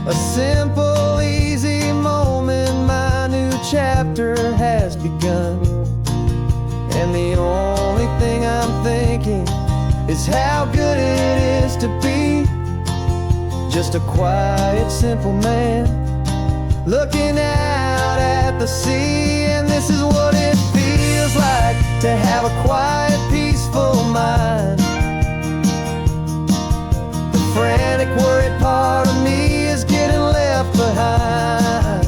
A simple, easy moment, my new chapter has begun. And the only thing I'm thinking is how good it is to be just a quiet, simple man looking out at the sea. And this is what it feels like to have a quiet, peaceful mind. The frantic, worried part of me is getting left behind.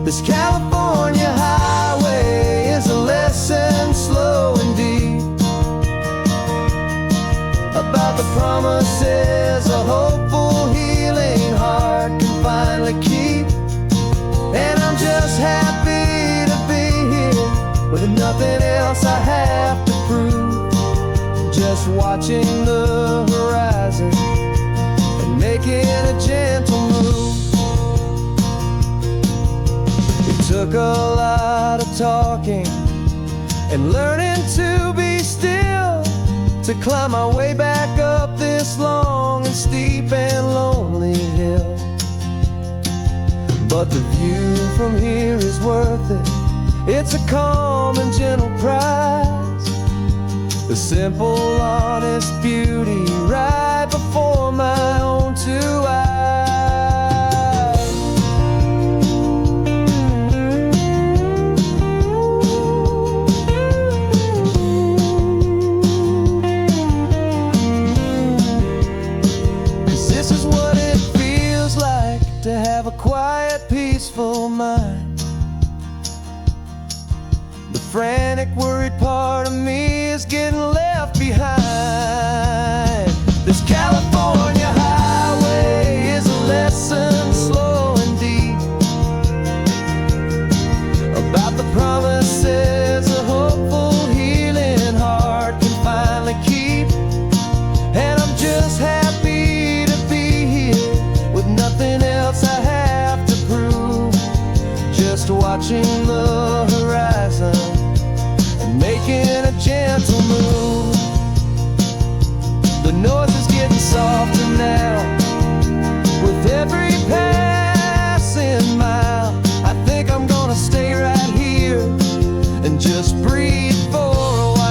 This California highway is a lesson slow and deep about the promises a hopeful, healing heart can finally keep. And I'm just happy to be here with nothing else I have to prove, just watching the horizon and making a gentle move. It took a lot of talking and learning to be still to climb my way back up this long and steep and lonely hill. But the view from here is worth it. It's a calm and gentle prize, the simple, honest beauty right before my own two eyes. This is what it feels like to have a quiet, peaceful mind. The frantic, worried part of me is getting left behind. This California highway is a lesson slow and deep about the promises a hopeful, healing heart can finally keep. And I'm just happy to be here with nothing else I have to prove, just watching the horizon and making a gentle move. The noise is getting softer now with every passing mile. I think I'm gonna stay right here and just breathe for a while.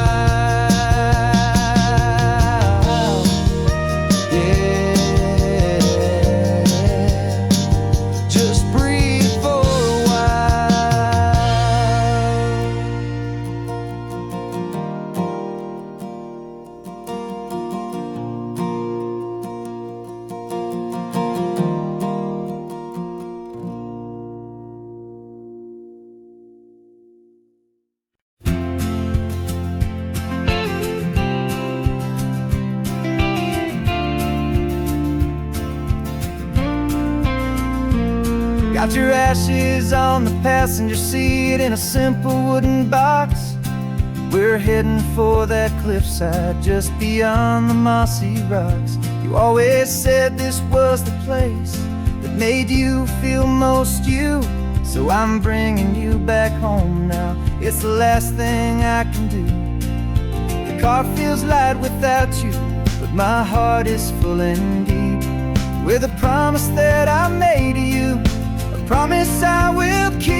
Out your ashes on the passenger seat in a simple wooden box. We're heading for that cliffside just beyond the mossy rocks. You always said this was the place that made you feel most you. So I'm bringing you back home now. It's the last thing I can do. The car feels light without you, but my heart is full and deep with a promise that I made to you, a promise I will keep.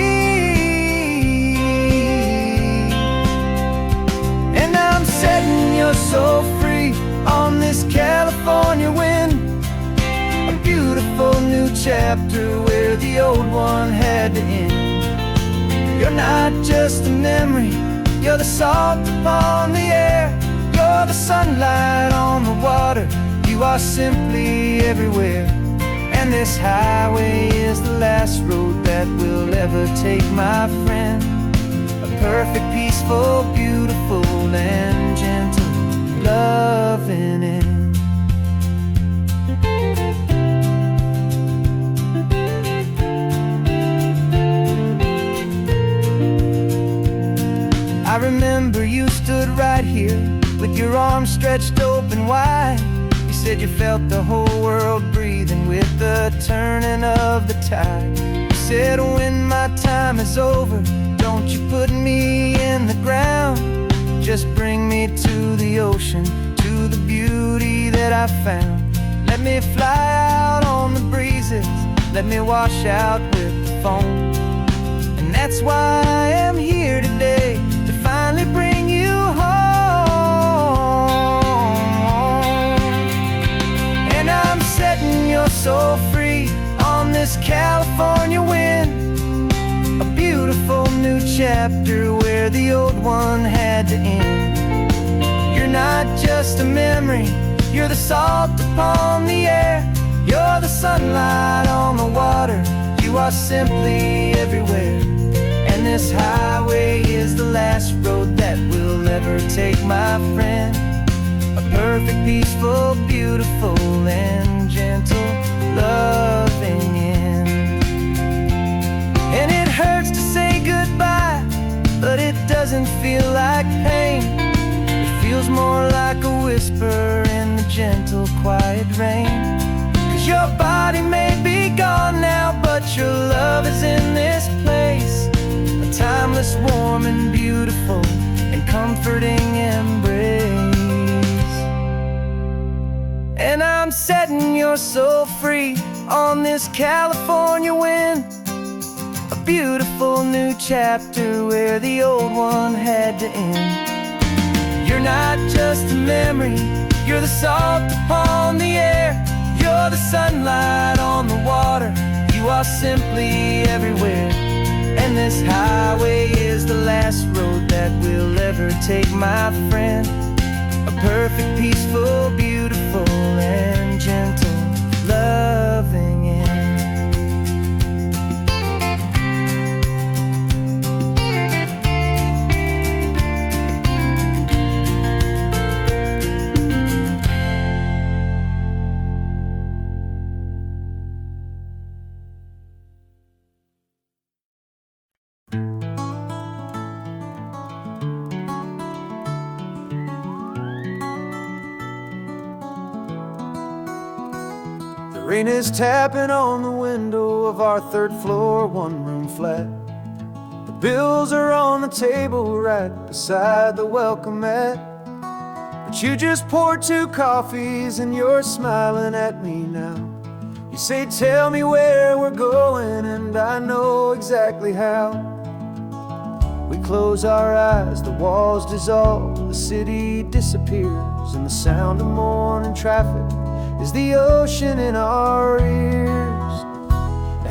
And I'm setting your soul free on this California wind, a beautiful new chapter where the old one had to end. You're not just a memory, you're the salt upon the air, you're the sunlight on the water, you are simply everywhere. And this highway is the last road that we'll ever take, my friend. A perfect, peaceful, beautiful, and gentle loving end. I remember you stood right here with your arms stretched open wide. You said you felt the whole world breathing with the turning of the tide. You said when my time is over, don't you put me in the ground, just bring me to the ocean, to the beauty that I found. Let me fly out on the breezes, let me wash out with the foam. And that's why I am here today, to finally bring you home. And I'm setting your soul free on this California wind, a beautiful new chapter where the old one had to end. You're not just a memory, you're the salt upon the air, you're the sunlight on the water, you are simply everywhere. And this highway is the last road that we'll ever take, my friend. A perfect, peaceful, beautiful, and gentle loving end. And it hurts to say goodbye, but it doesn't feel like pain. It feels more like a whisper in the gentle, quiet rain. 'Cause your body may be gone now, but your love is in this place, a timeless, warm, and beautiful, and comforting embrace. And I'm setting your soul free on this California wind, a beautiful new chapter where the old one had to end. You're not just a memory, you're the salt upon the air, you're the sunlight on the water, you are simply everywhere. And this highway is the last road that we'll ever take, my friend. A perfect, peaceful, beautiful, and gentle loving end. Rain is tapping on the window of our third floor, one-room flat. The bills are on the table right beside the welcome mat. But you just poured 2 coffees and you're smiling at me now. You say, tell me where we're going, and I know exactly how. We close our eyes, the walls dissolve, the city disappears, and the sound of morning traffic is the ocean in our ears.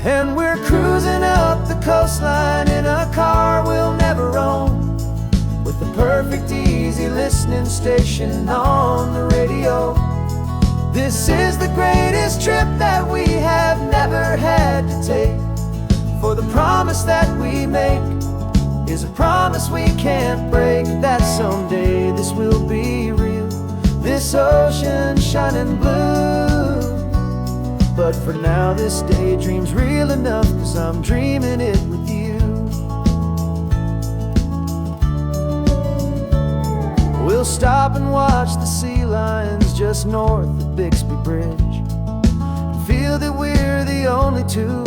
And we're cruising up the coastline in a car we'll never own, with the perfect easy listening station on the radio. This is the greatest trip that we have never had to take, for the promise that we make is a promise we can't break, that someday this will be real, this ocean shining blue. But for now this daydream's real enough, 'cause I'm dreaming it with you. We'll stop and watch the sea lions just north of Bixby Bridge, and feel that we're the only two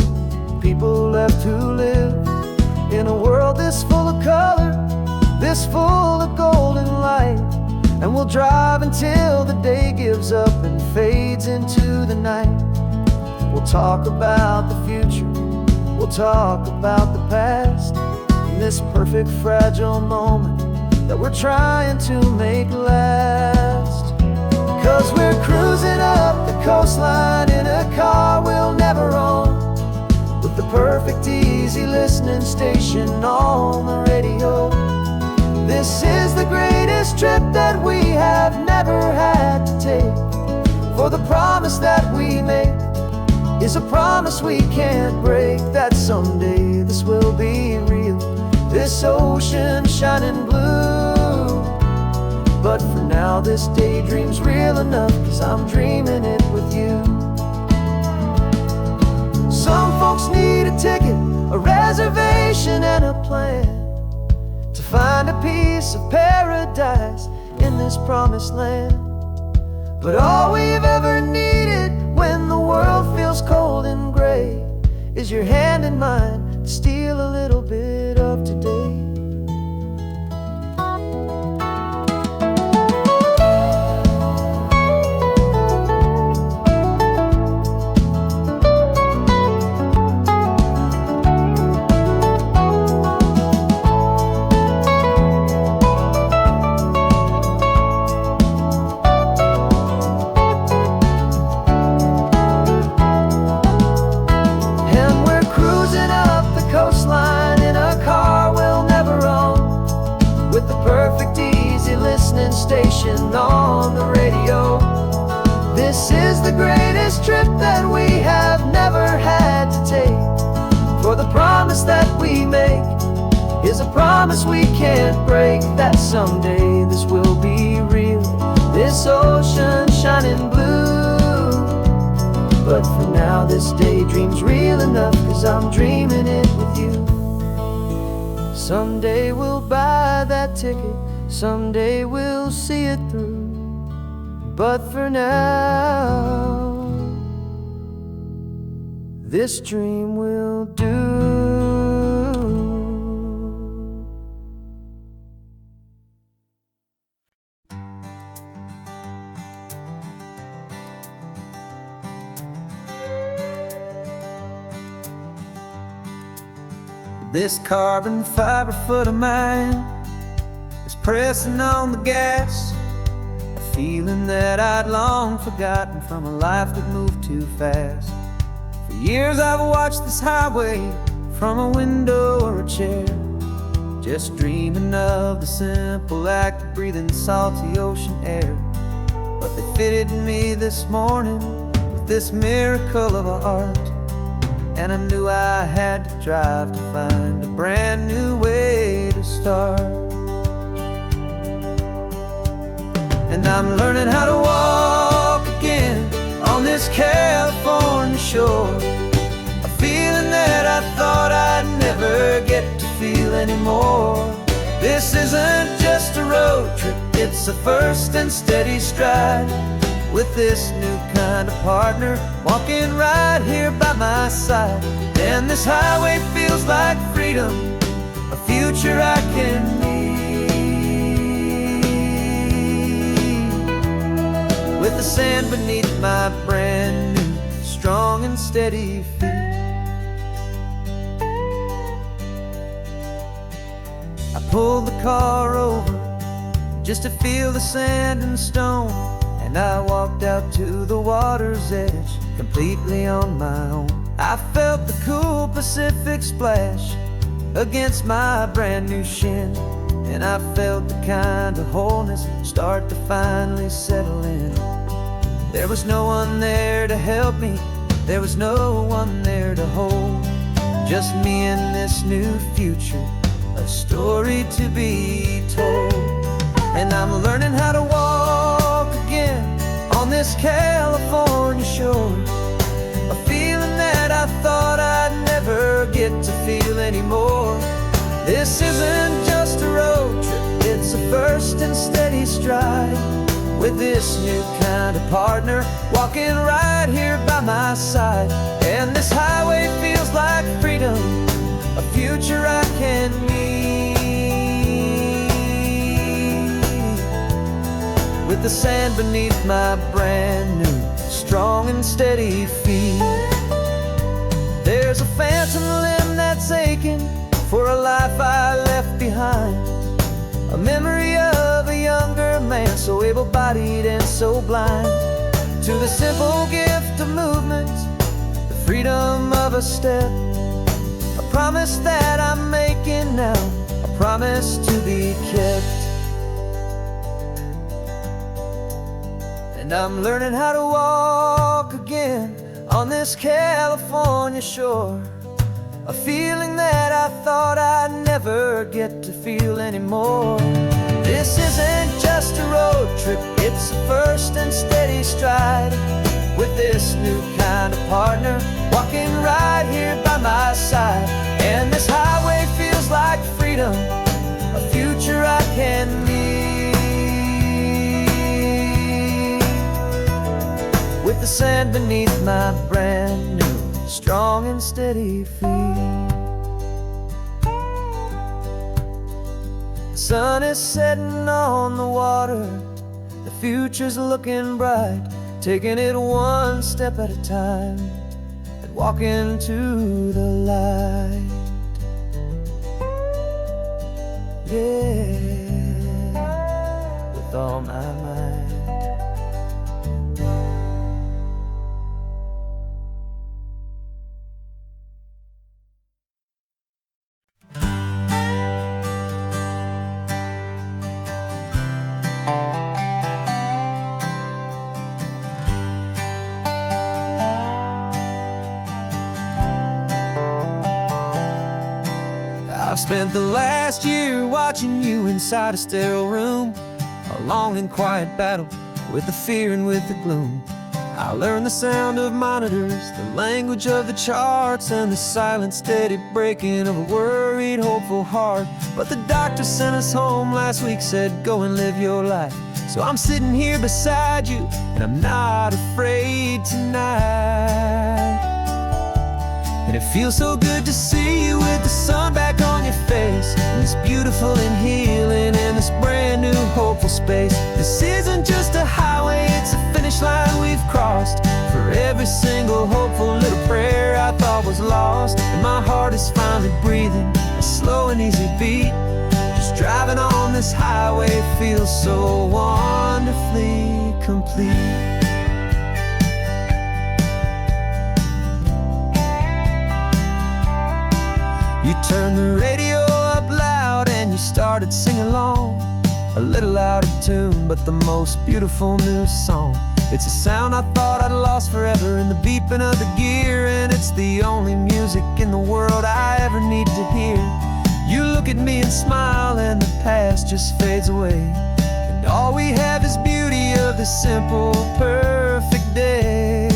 people left who live in a world this full of color, this full of golden light. And we'll drive until the day gives up and fades into the night. We'll talk about the future, we'll talk about the past, in this perfect fragile moment that we're trying to make last. 'Cause we're cruising up the coastline in a car we'll never own, with the perfect easy listening station on the radio. This is the greatest trip that we have never had to take, for the promise that we make is a promise we can't break, that someday this will be real, this ocean shining blue. But for now this daydream's real enough, 'cause I'm dreaming it with you. Some folks need a ticket, a reservation and a plan, to find a piece of paradise in this promised land. But all we've ever needed when the world feels cold and gray is your hand in mine to steal a little bit of today. Station on the radio. This is the greatest trip that we have never had to take, for the promise that we make is a promise we can't break, that someday this will be real, this ocean shining blue. But for now this daydream's real enough, 'cause I'm dreaming it with you. Someday we'll buy that ticket, someday we'll see it through. But for now, this dream will do. This carbon fiber foot of mine is pressing on the gas, a feeling that I'd long forgotten from a life that moved too fast. For years I've watched this highway from a window or a chair, just dreaming of the simple act of breathing salty ocean air. But they fitted me this morning with this miracle of art, and I knew I had to drive to find a brand new way to start. And I'm learning how to walk again on this California shore, a feeling that I thought I'd never get to feel anymore. This isn't just a road trip, it's a first and steady stride, with this new kind of partner walking right here by my side. And this highway feels like freedom, a future I can need, with the sand beneath my brand new strong and steady feet. I pulled the car over just to feel the sand and stone, and I walked out to the water's edge completely on my own. I felt the cool Pacific splash against my brand new shin, and I felt the kind of wholeness start to finally settle in. There was no one there to help me, there was no one there to hold, just me and this new future, a story to be told. And I'm learning how to walk again on this California shore, thought I'd never get to feel anymore. This isn't just a road trip, it's a first and steady stride. With this new kind of partner walking right here by my side. And this highway feels like freedom, a future I can meet. With the sand beneath my brand new, strong and steady feet. There's a phantom limb that's aching for a life I left behind. A memory of a younger man, so able-bodied and so blind. To the simple gift of movement, the freedom of a step. A promise that I'm making now, a promise to be kept. And I'm learning how to walk again on this California shore. A feeling that I thought I'd never get to feel anymore. This isn't just a road trip, it's a first and steady stride. With this new kind of partner walking right here by my side. And this highway feels like freedom, a future I can meet. With the sand beneath my brand new, strong and steady feet. The sun is setting on the water, the future's looking bright. Taking it one step at a time and walking to the light. Yeah, with all my might. I've spent the last year watching you inside a sterile room, a long and quiet battle with the fear and with the gloom. I learned the sound of monitors, the language of the charts, and the silent, steady breaking of a worried, hopeful heart. But the doctor sent us home last week, said, go and live your life. So I'm sitting here beside you, and I'm not afraid tonight. And it feels so good to see you with the sun back on your face, and this beautiful and healing in this brand new hopeful space. This isn't just a highway, it's a finish line we've crossed. For every single hopeful little prayer I thought was lost. And my heart is finally breathing a slow and easy beat. Just driving on this highway feels so wonderfully complete. You turned the radio up loud and you started singing along, a little out of tune, but the most beautiful new song. It's a sound I thought I'd lost forever in the beeping of the gear, and it's the only music in the world I ever need to hear. You look at me and smile and the past just fades away, and all we have is beauty of this simple, perfect day.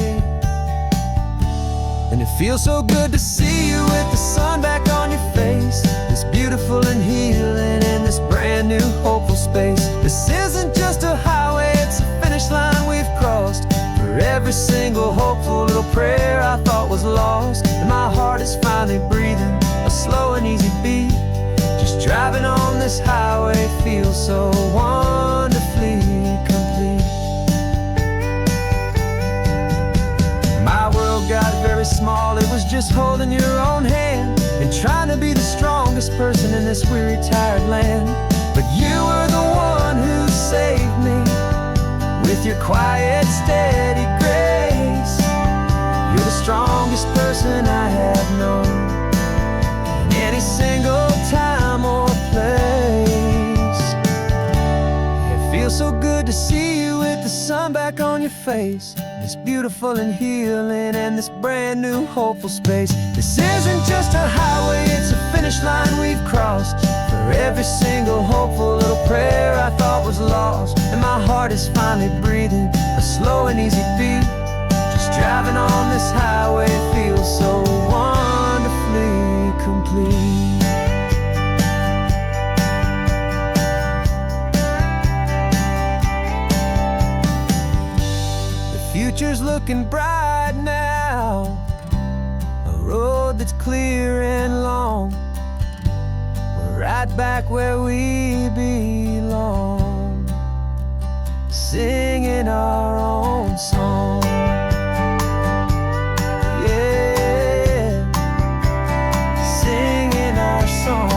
And it feels so good to see you with the sun back on your face, this beautiful and healing in this brand new hopeful space. This isn't just a highway, it's a finish line we've crossed. For every single hopeful little prayer I thought was lost. And my heart is finally breathing a slow and easy beat. Just driving on this highway feels so wonderfully complete. My world got very small, it was just holding your own hand and trying to be the strongest person in this weary, tired land. But you were the one who saved me with your quiet, steady grace. You're the strongest person I have known in any single time or place. It feels so good to see you with the sun back on your face, this beautiful and healing and this brand new hopeful space. This isn't just a highway, it's a finish line we've crossed. For every single hopeful little prayer I thought was lost. And my heart is finally breathing a slow and easy beat. Just Driving on this highway feels so wonderfully complete. The future's looking bright now, a road that's clear and long. We're right back where we belong, singing our own song. Yeah, singing our song.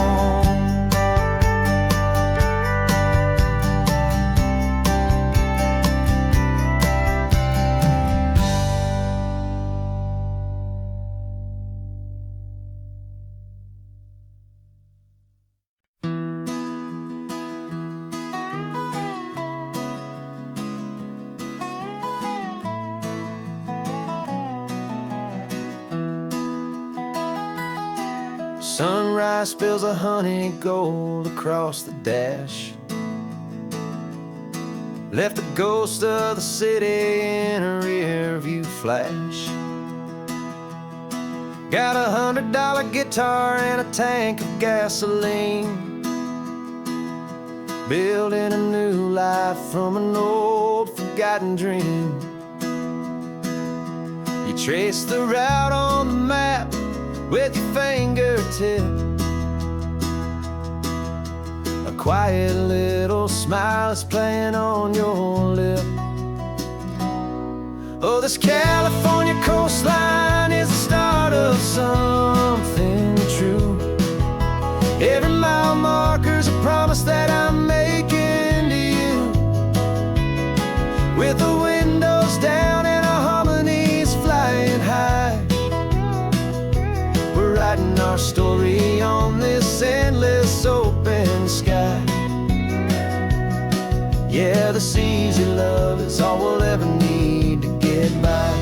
Sunrise spills a honey gold across the dash. Left the ghost of the city in a rear view flash. Got a $100 guitar and a tank of gasoline, building a new life from an old forgotten dream. You trace the route on the map with your fingertip, a quiet little smile is playing on your lip. Oh, this California coastline is the start of something true. Every mile marker's a promise that I'm making to you, with the windows down and our harmonies flying high. We're writing our story on this endless open sky. Yeah, this easy love is all we'll ever need to get by.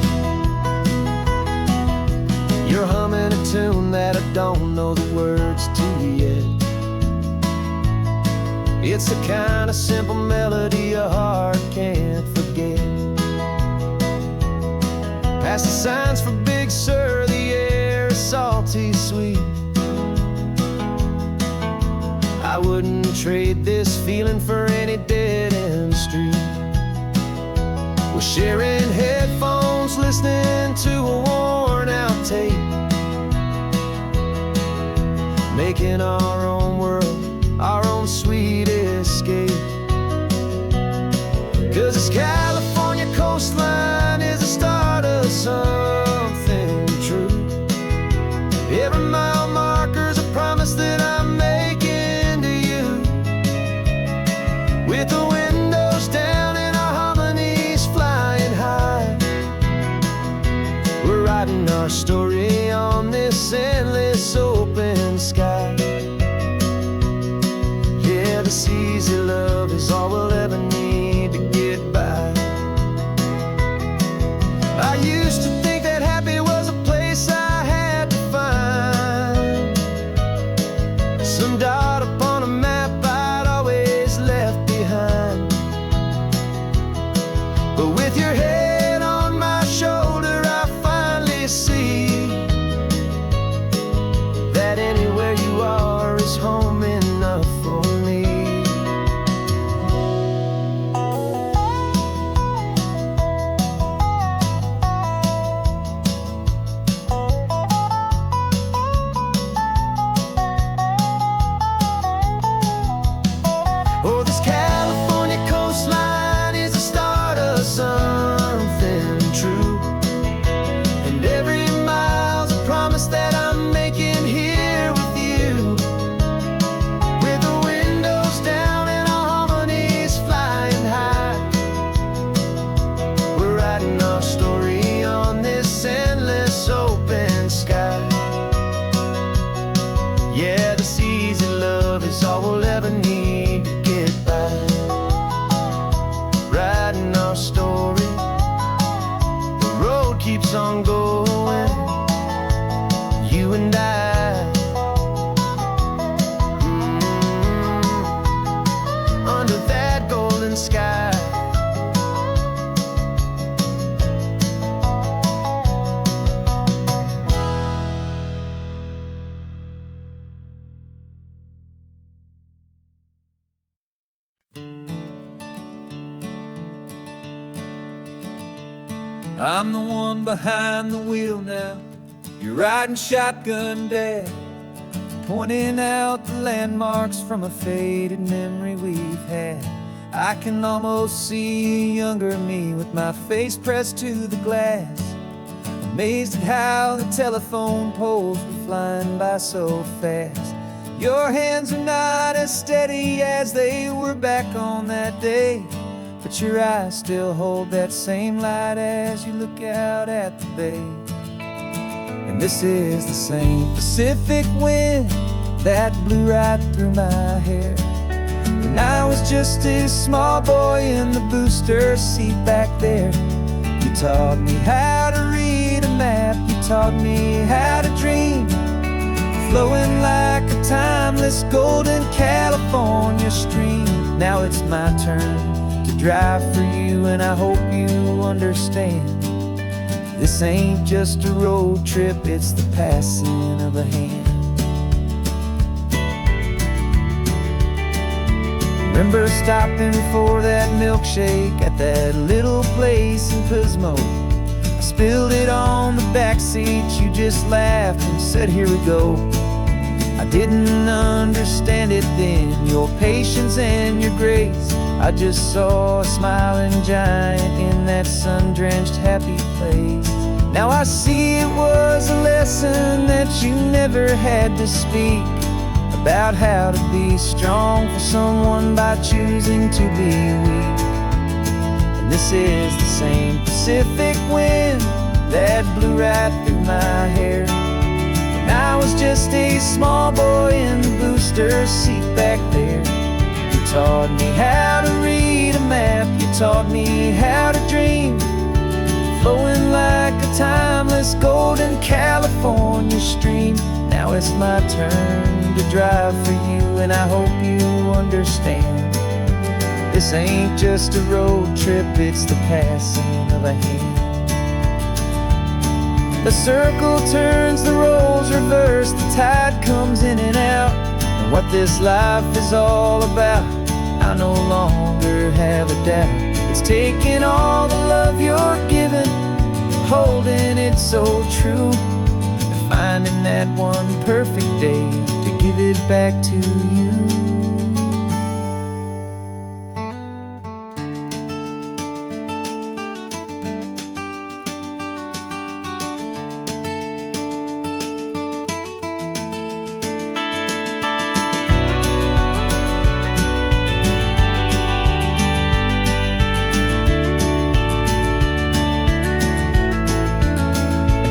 You're humming a tune that I don't know the words to yet. It's the kind of simple melody a heart can't forget. Past the signs for Big Sur, the air is salty sweet. I wouldn't trade this feeling for any dead-end street. We're sharing headphones, listening to a worn-out tape, making our own world, our own sweet escape. 'Cause this California coastline is the start of something true. Every mile marker's a promise that I'm making to you, with the windows down and our harmonies flying high. We're writing our story on this endless open sky. Yeah, this easy love is all we'll ever need to get by. I used to think that happy was a place I had to find, some dot upon a map I'd always left behind. But with your head on my shoulder, I finally see that anywhere you are is home enough for me. Oh, this California coastline is the start of something true, and every mile's a promise that I'm making here with you, I'm the one behind the wheel now. You're riding shotgun, Dad, pointing out the landmarks from a faded memory we've had. I can almost see a younger me with my face pressed to the glass, amazed at how the telephone poles were flying by so fast. Your hands are not as steady as they were back on that day, but your eyes still hold that same light as you look out at the bay. And this is the same Pacific wind that blew right through my hair when I was just a small boy in the booster seat back there. You taught me how to read a map, you taught me how to dream, flowing like a timeless golden California stream. Now it's my turn to drive for you, and I hope you understand. This ain't just a road trip, it's the passing of a hand. Remember stopping for that milkshake at that little place in Pismo. I spilled it on the back seat, you just laughed and said, "Here we go." I didn't understand it then, your patience and your grace. I just saw a smiling giant in that sun-drenched happy place. Now I see it was a lesson that you never had to speak, about how to be strong for someone by choosing to be weak. And this is the same Pacific wind that blew right through my hair when I was just a small boy in the booster seat back there. You taught me how to read a map, you taught me how to dream, flowing like a timeless golden California stream. Now it's my turn to drive for you, and I hope you understand. This ain't just a road trip, it's the passing of a hand. The circle turns, the roles reverse, the tide comes in and out. And what this life is all about, I no longer have a doubt. It's taking all the love you're giving, holding it so true, and finding that one perfect day to give it back to you.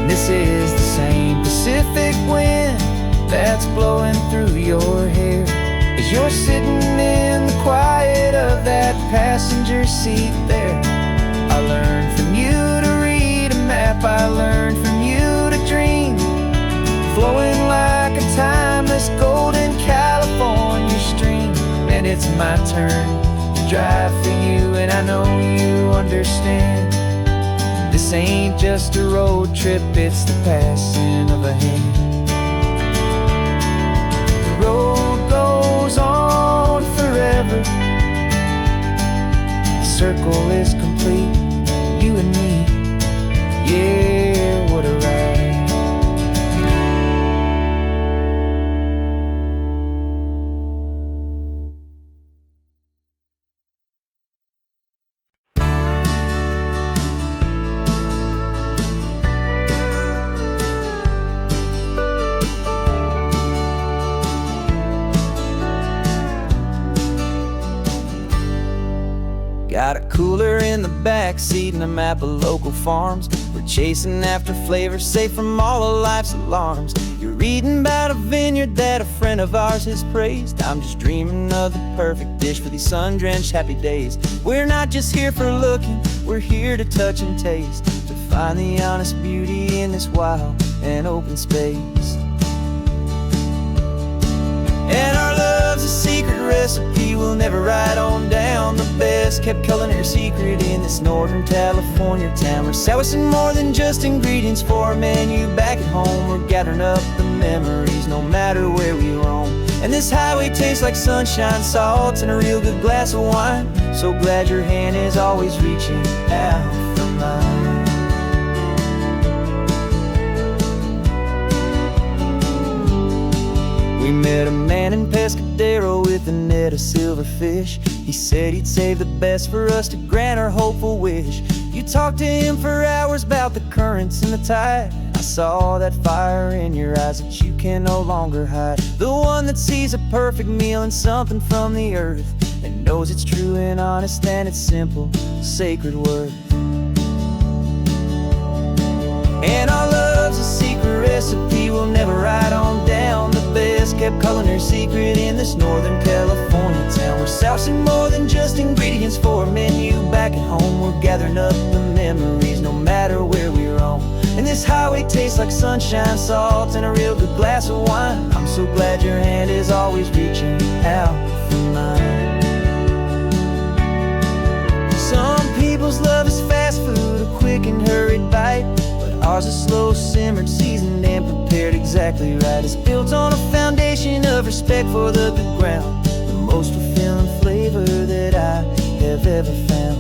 This is the same Pacific wind that's blowing through your hair as you're sitting in the quiet of that passenger seat there. I learned from you to read a map, I learned from you to dream, flowing like a timeless golden California stream. And it's my turn to drive for you, and I know you understand. This ain't just a road trip, it's the passing of a hand. The road goes on forever, the circle is complete, you and me, yeah, what a ride. Got a cooler in the back seat and a map of local farms. We're chasing after flavors safe from all of life's alarms. You're reading about a vineyard that a friend of ours has praised. I'm just dreaming of the perfect dish for these sun-drenched happy days. We're not just here for looking, we're here to touch and taste, to find the honest beauty in this wild and open space. And our love's a secret recipe we'll never write on down. The best kept culinary secret in this Northern California town. We're sourcing more than just ingredients for a menu back at home. We're gathering up the memories no matter where we roam. And this highway tastes like sunshine, salt, and a real good glass of wine. So glad your hand is always reaching out for mine. met a man in Pescadero with a net of silverfish. He said he'd save the best for us to grant our hopeful wish. You talked to him for hours about the currents and the tide. I saw that fire in your eyes that you can no longer hide. The one that sees a perfect meal and something from the earth, and knows it's true and honest and it's simple, sacred worth. And our love's a secret recipe we'll never write on down. The best kept culinary secret in this Northern California town. We're sourcing more than just ingredients for a menu. Back at home we're gathering up the memories, no matter where we roam. And this highway tastes like sunshine, salt, and a real good glass of wine. I'm so glad your hand is always reaching out for mine. Some people's love is fast food, a quick and hurried bite, but ours is slow simmered, seasoned, and prepared exactly right. It's built on a foundation of respect for the good ground, the most fulfilling flavor that I have ever found.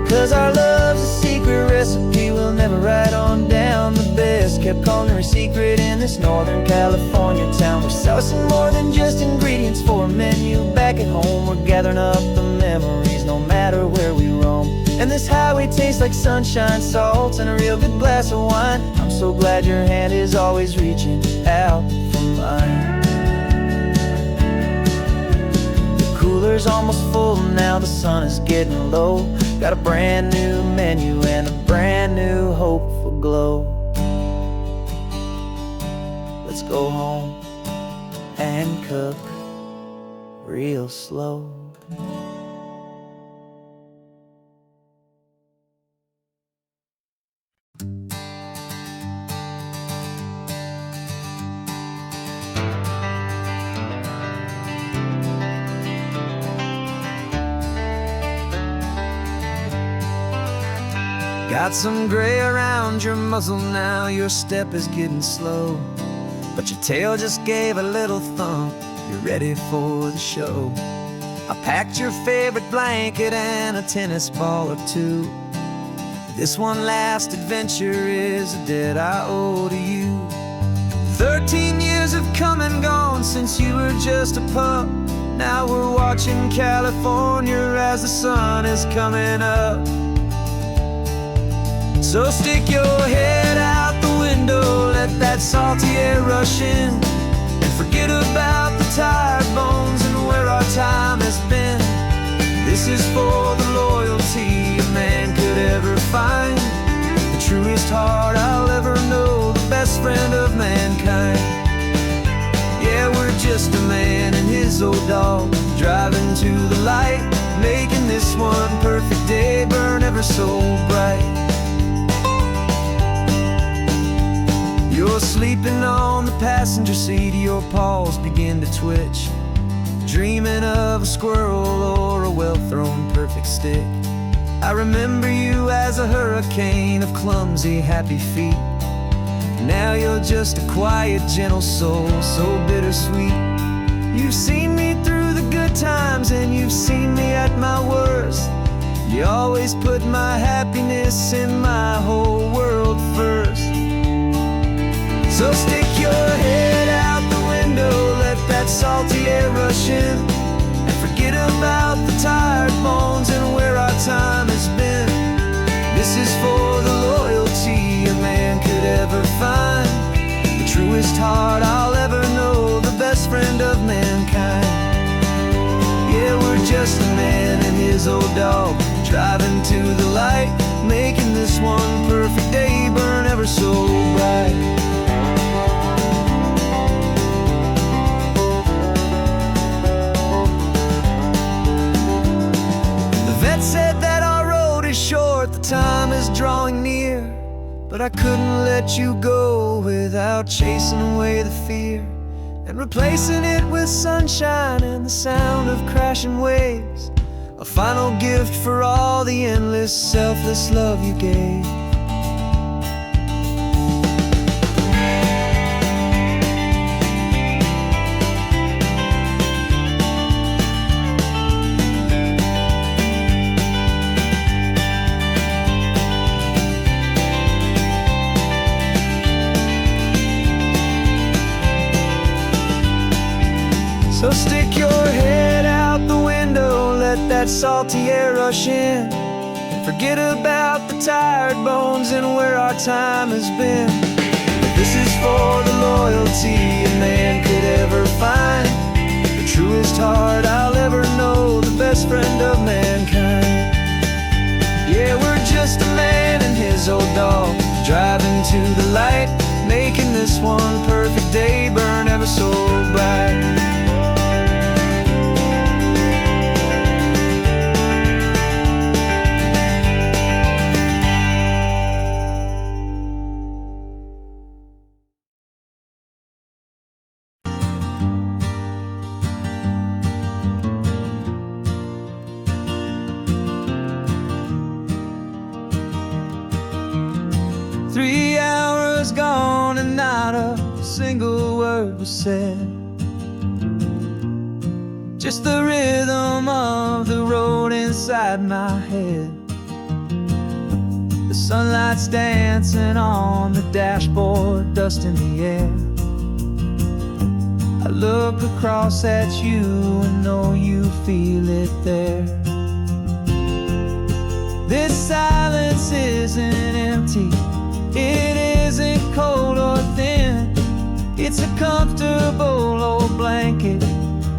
'Cause our love's a secret recipe we'll never write on down. The best kept culinary secret in this Northern California town. We're sourcing more than just ingredients for a menu. Back at home we're gathering up the memories, no matter where we roam. And this highway tastes like sunshine, salt, and a real good glass of wine. I'm so glad your hand is always reaching out for mine. The cooler's almost full now, the sun is getting low. Got a brand new menu and a brand new hopeful glow. Let's go home and cook real slow. Got some gray around your muzzle now, your step is getting slow, but your tail just gave a little thump, you're ready for the show. I packed your favorite blanket and a tennis ball or two. This one last adventure is a debt I owe to you. 13 years have come and gone since you were just a pup. Now we're watching California as the sun is coming up. So stick your head out the window, let that salty air rush in, and forget about the tired bones and where our time has been. This is for the loyalty a man could ever find, the truest heart I'll ever know, the best friend of mankind. Yeah, we're just a man and his old dog, driving to the light, making this one perfect day burn ever so bright. You're sleeping on the passenger seat, your paws begin to twitch, dreaming of a squirrel or a well-thrown perfect stick. I remember you as a hurricane of clumsy, happy feet. Now you're just a quiet, gentle soul, so bittersweet. You've seen me through the good times and you've seen me at my worst. You always put my happiness in my whole world first. So stick your head out the window, let that salty air rush in, and forget about the tired bones and where our time has been. This is for the loyalty a man could ever find, the truest heart I'll ever know, the best friend of mankind. Yeah, we're just a man and his old dog, driving to the light, making this one perfect day burn ever so bright. Said that our road is short, the time is drawing near, but I couldn't let you go without chasing away the fear and replacing it with sunshine and the sound of crashing waves, a final gift for all the endless, selfless love you gave. So stick your head out the window, let that salty air rush in, and forget about the tired bones and where our time has been. This is for the loyalty a man could ever find, the truest heart I'll ever know, the best friend of mankind. Yeah, we're just a man and his old dog, driving to the light, making this one perfect day burn ever so bright. 3 hours gone and not a single word was said. Just the rhythm of the road inside my head. The sunlight's dancing on the dashboard, dust in the air. I look across at you and know you feel it there. This silence isn't empty, it isn't cold or thin. It's a comfortable old blanket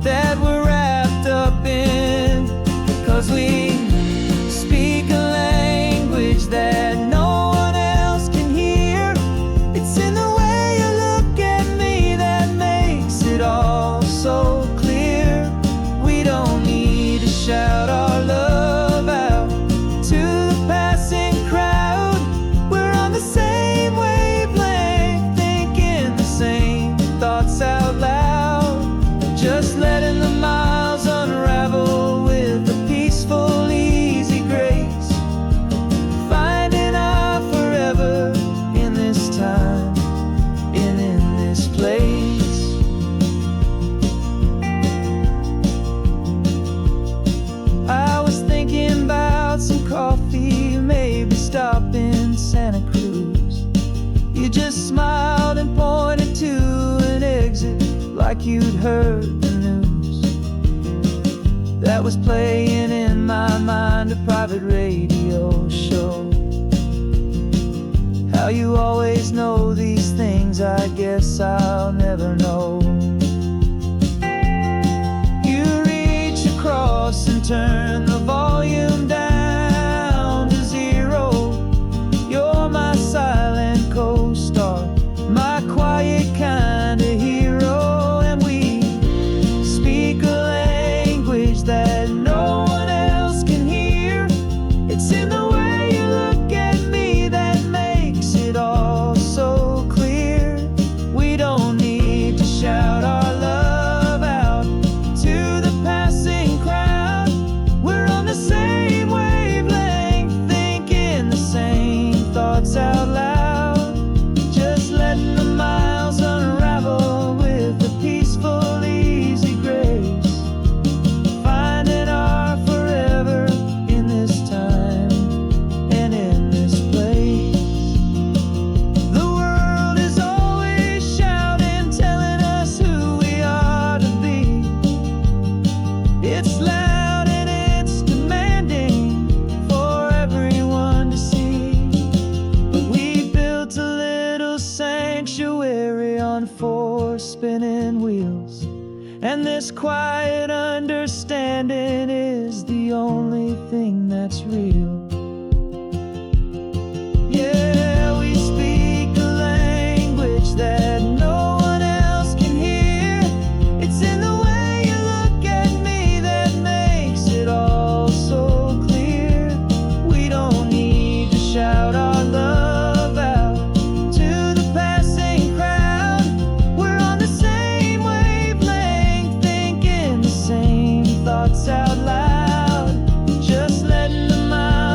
that we're wrapped up in. 'Cause we speak a language that no one else can hear. It's in the way you look at me that makes it all so clear. We don't need to shout our love out to the passing crowd. We're on the same wavelength, thinking the same thoughts out loud. Just letting the miles unravel with a peaceful, easy grace. Finding our forever in this time and in this place. I was thinking about some coffee, maybe stop in Santa Cruz. You just smiled and pointed to an exit like you'd heard the news. That was playing in my mind, a private radio show. How you always know these things, I guess I'll never know. You reach across and turn the volume down to 0. You're my silent co-star, my quiet kind of hero. And we speak a language that no one else can hear. It's in the way you look at me that makes it all so clear. We don't need to shout our love out to the passing crowd. We're on the same wavelength, thinking the same thoughts out loud. Just letting the miles unravel with a peaceful, easy grace. Finding our forever in this time and in this place. The world is always shouting, telling us who we are to be. It's loud and it's demanding for everyone to see. But we built a little sanctuary on 4 spinning wheels, and this quiet understanding is the only thing that's real. Yeah, we speak a language that no one else can hear. It's in the way you look at me that makes it all so clear. We don't need to shout our love out to the passing crowd. We're on the same wavelength, thinking the same thoughts out loud. Just letting the miles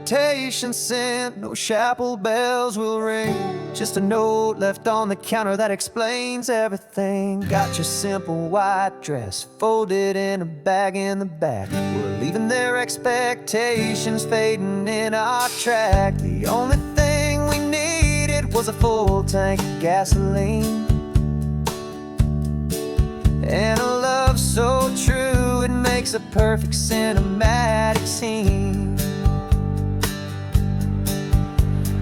invitation sent, no chapel bells will ring. Just a note left on the counter that explains everything. Got your simple white dress folded in a bag in the back. We're leaving their expectations fading in our track. The only thing we needed was a full tank of gasoline, and a love so true it makes a perfect cinematic scene.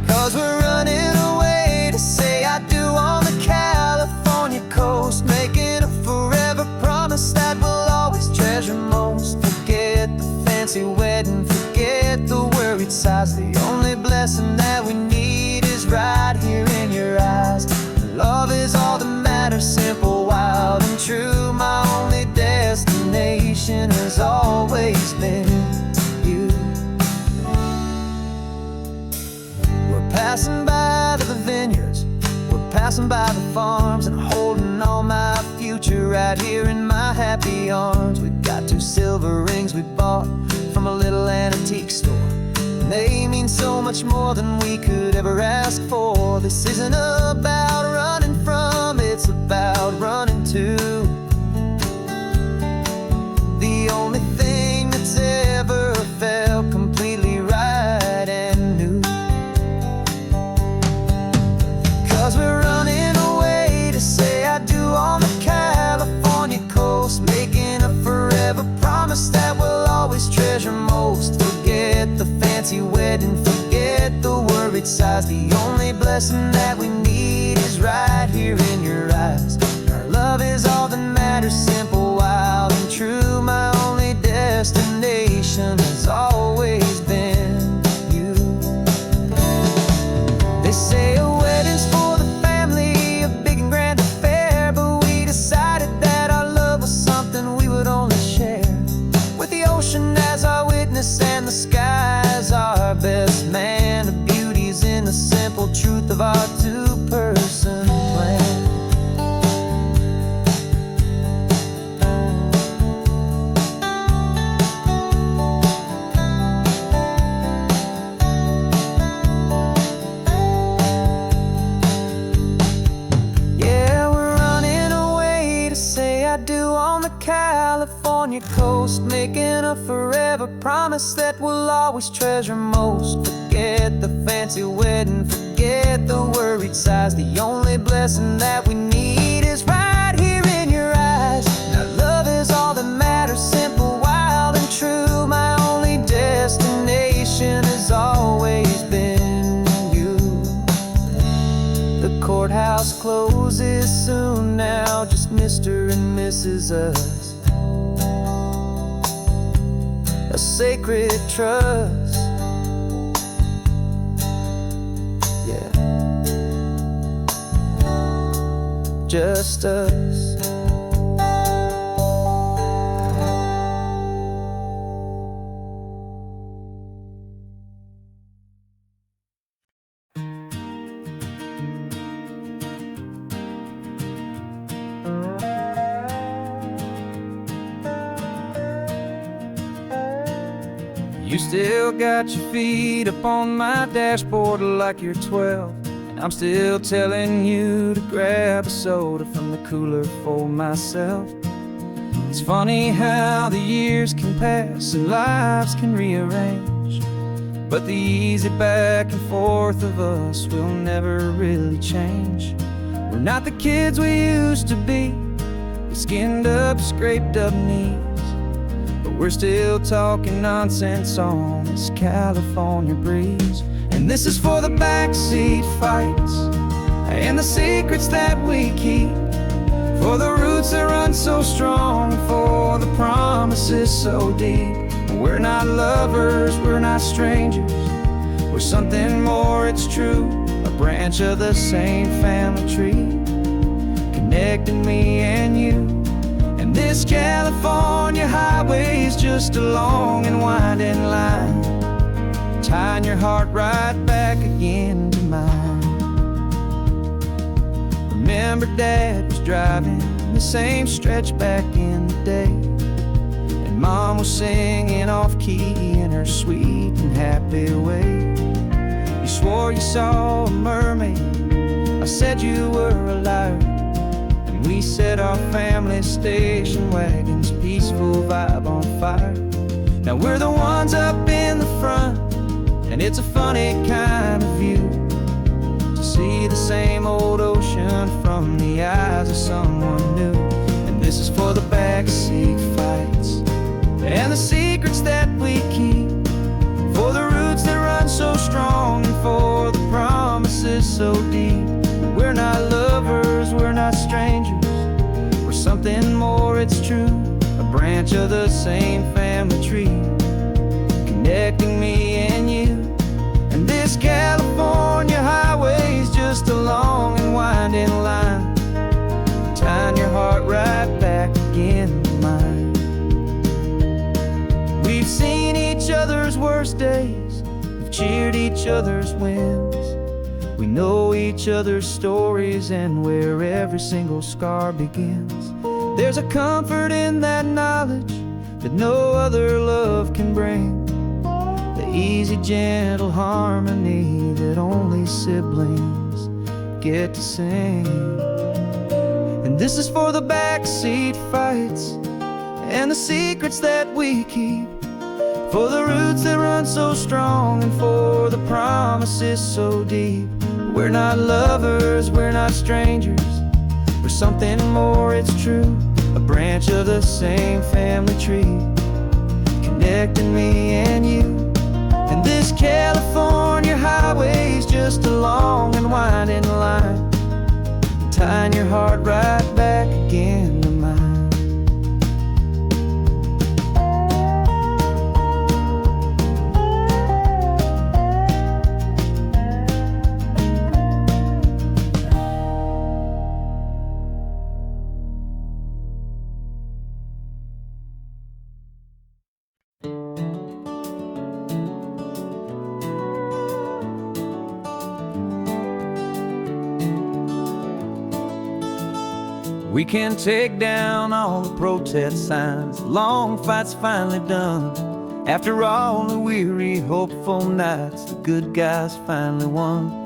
'Cause we're running away to say I do on the California coast, making a forever promise that we'll always treasure most. Forget the fancy wedding, forget the worried sighs. The only blessing that we need is right here in your eyes. Love is all that matters, simple, wild, and true. My only destination has always been you. We're passing by the vineyards, we're passing by the farms, and holding all my future right here in my happy arms. We've got 2 silver rings we bought from a little antique store, and they mean so much more than we could ever ask for. This isn't about running from, it's about running to the only thing that's ever felt completely right and new. 'Cause we're running away to say I do on the California coast, making a forever promise that we'll always treasure most. Forget the fancy wedding, forget the worried sighs. The only blessing that we need is right here in your eyes. Our love is all that matters, simple, wild, and true. My only destination has always been you. They say a wedding's for the family, a big and grand affair, but we decided that our love was something we would only share with the ocean as our witness and the sky as our best man. The beauty's in the simple truth of our 2-person plan. Yeah, we're running away to say I do on the California coast, making a forever promise that we'll always treasure most. Forget the fancy wedding, forget the worried sighs. The only blessing that we need is right here in your eyes. Now love is all that matters, simple, wild, and true. My only destination has always been you. The courthouse closes soon now, just Mr. and Mrs. Us. A sacred trust, yeah, just us. You still got your feet up on my dashboard like you're 12, and I'm still telling you to grab a soda from the cooler for myself. It's funny how the years can pass and lives can rearrange, but the easy back and forth of us will never really change. We're not the kids we used to be, with skinned up, scraped up knees, but we're still talking nonsense on this California breeze. And this is for the backseat fights and the secrets that we keep, for the roots that run so strong, for the promises so deep. We're not lovers, we're not strangers, we're something more, it's true. A branch of the same family tree, connecting me and you. And this California highway is just a long and winding line, tying your heart right back again to mine. Remember Dad was driving the same stretch back in the day, and Mom was singing off-key in her sweet and happy way. You swore you saw a mermaid, I said you were a liar. And we set our family station wagon's peaceful vibe on fire. Now we're the ones up in the front, and it's a funny kind of view to see the same old ocean from the eyes of someone new. And this is for the backseat fights and the secrets that we keep, for the roots that run so strong and for the promises so deep. We're not lovers, we're not strangers, we're something more, it's true. A branch of the same family tree, connecting me and you. And this California highway's just a long and winding line, tying your heart right back again to mine. We've seen each other's worst days, we've cheered each other's wins. We know each other's stories and where every single scar begins. There's a comfort in that knowledge that no other love can bring, the easy, gentle harmony that only siblings get to sing. And this is for the backseat fights and the secrets that we keep, for the roots that run so strong and for the promises so deep. We're not lovers, we're not strangers, we're something more, it's true. A branch of the same family tree, connecting me and you. And this California highway's just a long and winding line, tying your heart right back again to mine. We can take down all the protest signs, long fights finally done. After all the weary, hopeful nights, the good guys finally won.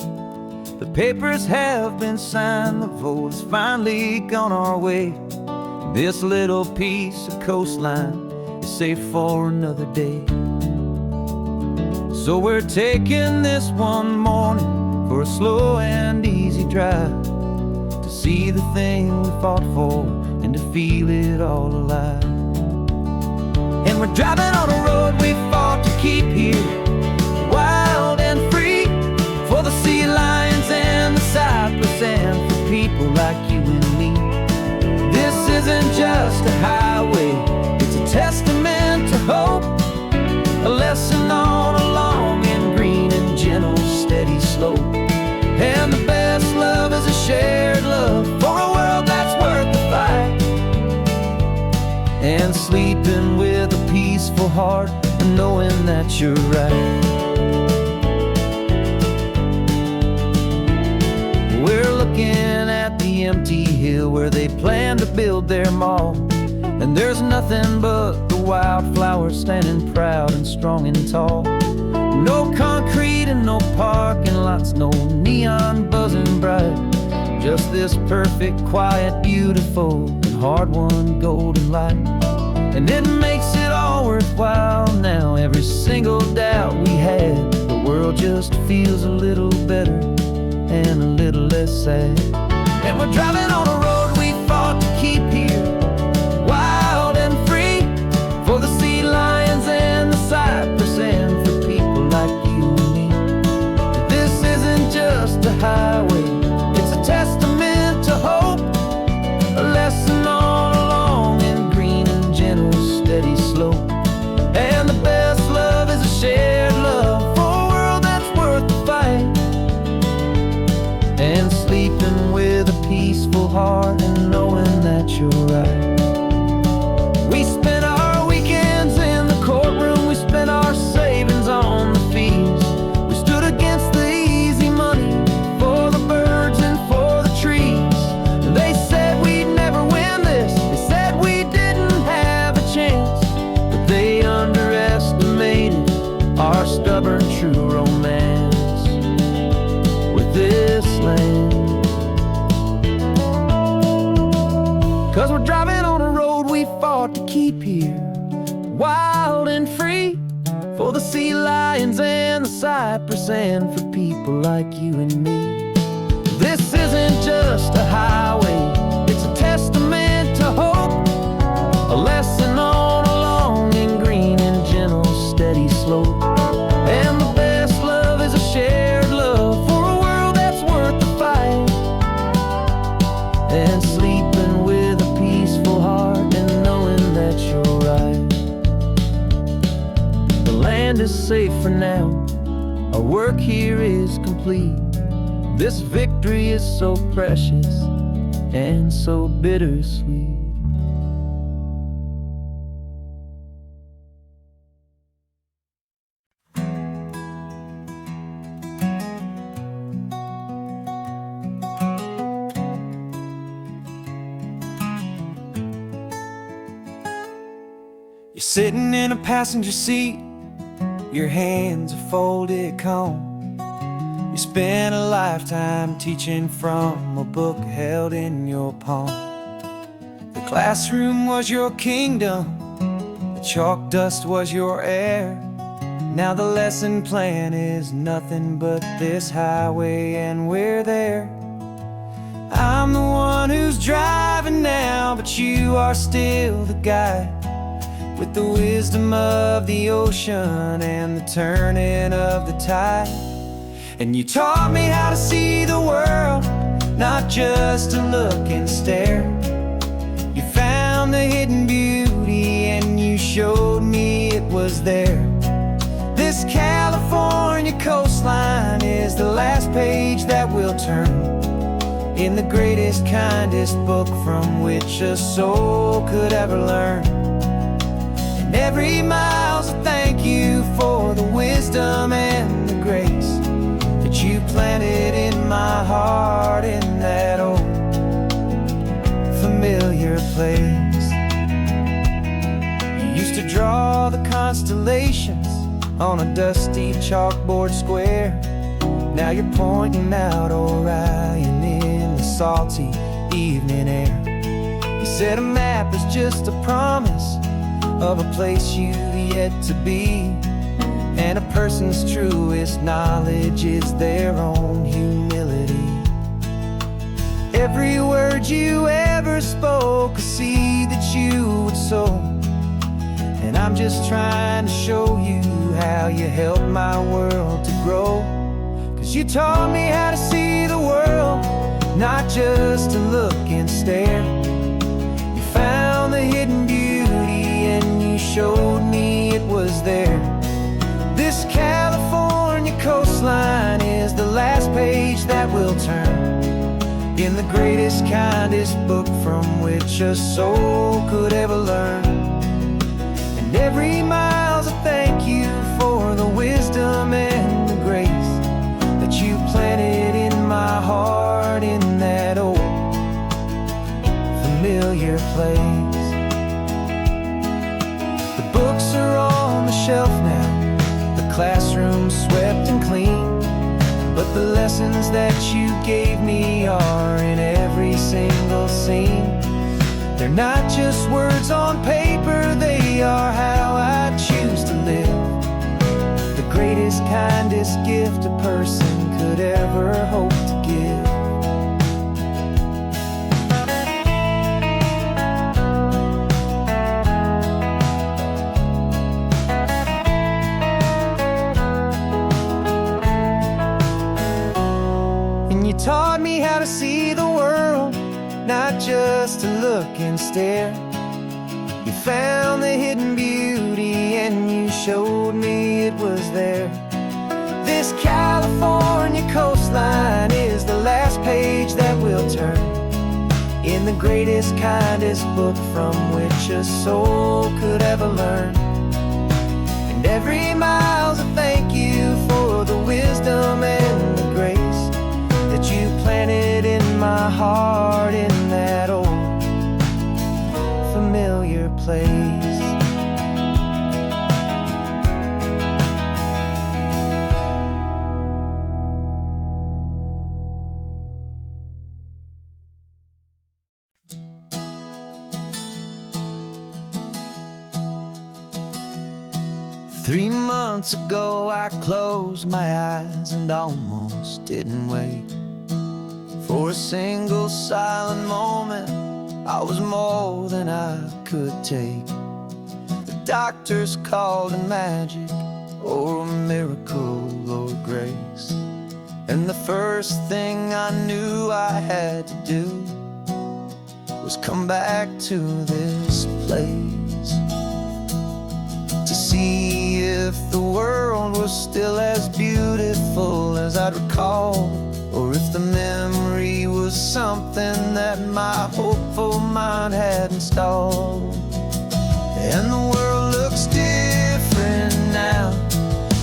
The papers have been signed, the vote has finally gone our way. This little piece of coastline is safe for another day. So we're taking this one morning for a slow and easy drive, to see the thing we fought for and to feel it all alive. And we're driving on a road we fought to keep here, wild and free, for the sea lions and the cypress and for people like you and me. This isn't just a highway, it's a testament to hope, a lesson on a long and green and gentle steady slope. And the best love is a shared love for a world that's worth the fight, and sleeping with a peaceful heart and knowing that you're right. We're looking at the empty hill where they plan to build their mall, and there's nothing but the wildflowers standing proud and strong and tall. No concrete and no parking lots, no neon buzzing bright, just this perfect, quiet, beautiful, and hard-won golden light. And it makes it all worthwhile now, every single doubt we had. The world just feels a little better and a little less sad. And we're driving on a road we fought to keep here, wild and free, for the sea lions and the cypress and for people like you and me. This isn't just a highway, it's a testament to hope, a lesson on a long and green and gentle steady slope. And the best love is a shared love for a world that's worth the fight, and sleeping with a peaceful heart and knowing that you're land. 'Cause we're driving on a road we fought to keep here, wild and free, for the sea lions and the cypress, and for people like you and me. This isn't just a highway, it's a testament to hope, a lesson on a long and green and gentle steady slope. And the best love is a shared love for a world that's worth the fight, and sleeping with a peaceful heart and knowing that you're right. The land is safe for now, our work here is complete. This victory is so precious and so bittersweet. You're sitting in a passenger seat, your hands are folded calm. You spent a lifetime teaching from a book held in your palm. The classroom was your kingdom, the chalk dust was your air. Now the lesson plan is nothing but this highway, and we're there. I'm the one who's driving now, but you are still the guide, with the wisdom of the ocean and the turning of the tide. And you taught me how to see the world, not just to look and stare. You found the hidden beauty and you showed me it was there. This California coastline is the last page that we'll turn in the greatest, kindest book from which a soul could ever learn. And every mile's a thank you for the wisdom and the grace that you planted in my heart in that old familiar place. You used to draw the constellations on a dusty chalkboard square. Now you're pointing out Orion in the salty evening air. You said a map is just a promise of a place you've yet to be, and a person's truest knowledge is their own humility. Every word you ever spoke, a seed that you would sow, and I'm just trying to show you how you helped my world to grow. 'Cause you taught me how to see the world, not just to look and stare. You found the hidden beauty and you showed me it was there. This California coastline is the last page that we'll turn in the greatest, kindest book from which a soul could ever learn. And every mile's a thank you for the wisdom and the grace that you planted in my heart in that old familiar place. The books are on the shelf now, the classroom swept and clean, but the lessons that you gave me are in every single scene. They're not just words on paper, they are how I choose to live. The greatest, kindest gift a person could ever hope to give. And you taught me how to see the world, not just to look and stare. You found the hidden beauty and you showed me it was there. This California coastline is the last page that we'll turn in the greatest, kindest book from which a soul could ever learn. And every mile's a thank you for the wisdom and the grace that you planted in my heart in that old familiar place. 3 months ago I closed my eyes and almost didn't wake. For a single silent moment, I was more than I could take. The doctors called it magic, or a miracle, or grace. And the first thing I knew I had to do was come back to this place, to see if the world was still as beautiful as I'd recall, or if the memory was something that my hopeful mind had installed. And the world looks different now,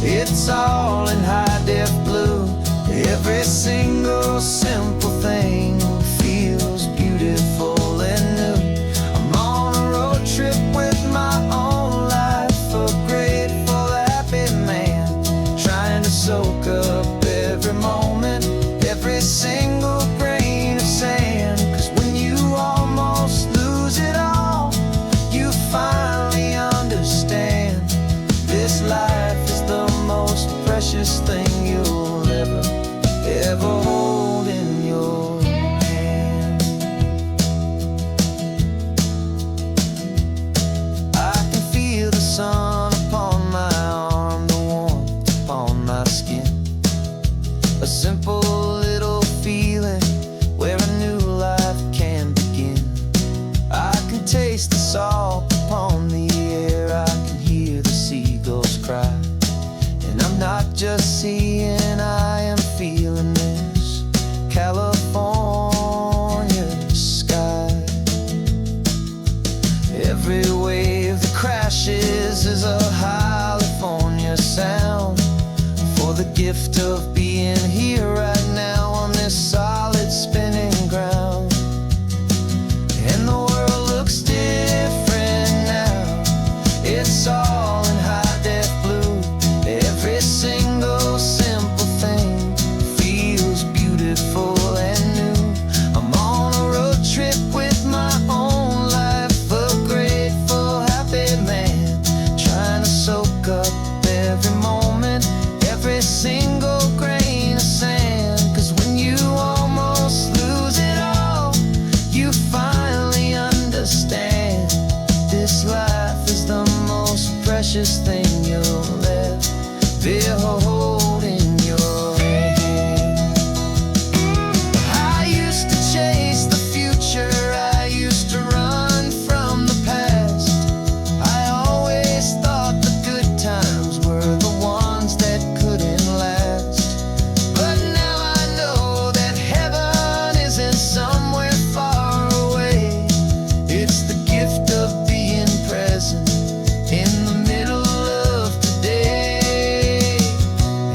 it's all in high-def blue. Every single simple thing feels beautiful and new. I'm on a road trip with my own life, a grateful, happy man, trying to soak up every moment, every single grain of sand. 'Cause when you almost lose it all, you finally understand this life is the most precious thing you'll ever hold in your hand. I can feel the sun upon my arm, the warmth upon my skin, a simple little feeling where a new life can begin. I can taste the salt upon the air, I can hear the seagulls cry, and I'm not just seeing, I am feeling this California sky. Every wave that crashes is a California sound, for the gift of being here right now on this solid spinning ground. And the world looks different now, it's all in high-def blue. Every single simple thing feels beautiful and new. I'm on a road trip with my own life, a grateful, happy man, trying to soak up every moment, every single grain of sand. 'Cause when you almost lose it all, you finally understand this life is the most precious thing you'll ever hold in your hand. I used to chase the future, I used to run from the past. I always thought the good times were the ones that couldn't last. But now I know that heaven isn't somewhere far away. It's the gift of being present in the middle of today.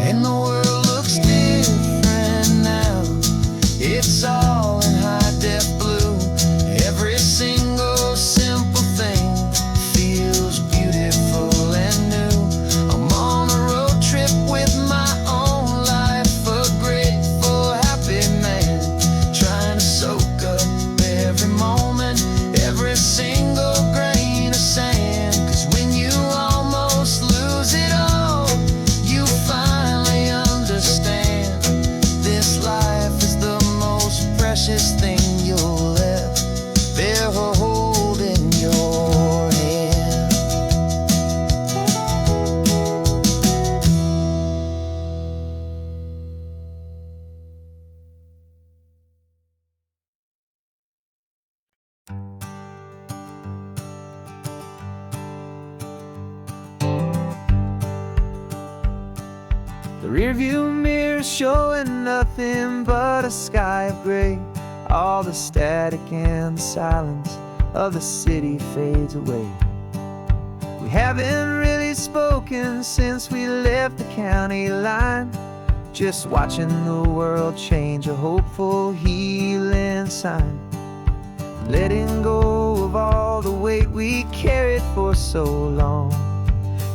And the world looks different now, it's all in high-def blue. Every single simple thing feels beautiful and new. I'm on a road trip with my own life, a grateful, happy man, trying to soak up every moment, every single grain of sand. 'Cause when you almost lose it all, you finally understand this life is the most precious thing you'll ever hold in your hand. The rearview mirror showing nothing but a sky of gray. All the static and the silence of the city fades away. We haven't really spoken since we left the county line, just watching the world change, a hopeful healing sign. Letting go of all the weight we carried for so long,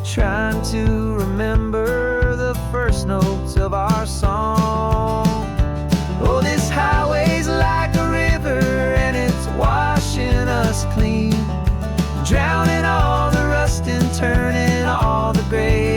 trying to remember the first notes of our song. Oh, this highway's like a river and it's washing us clean, drowning all the rust and turning all the gray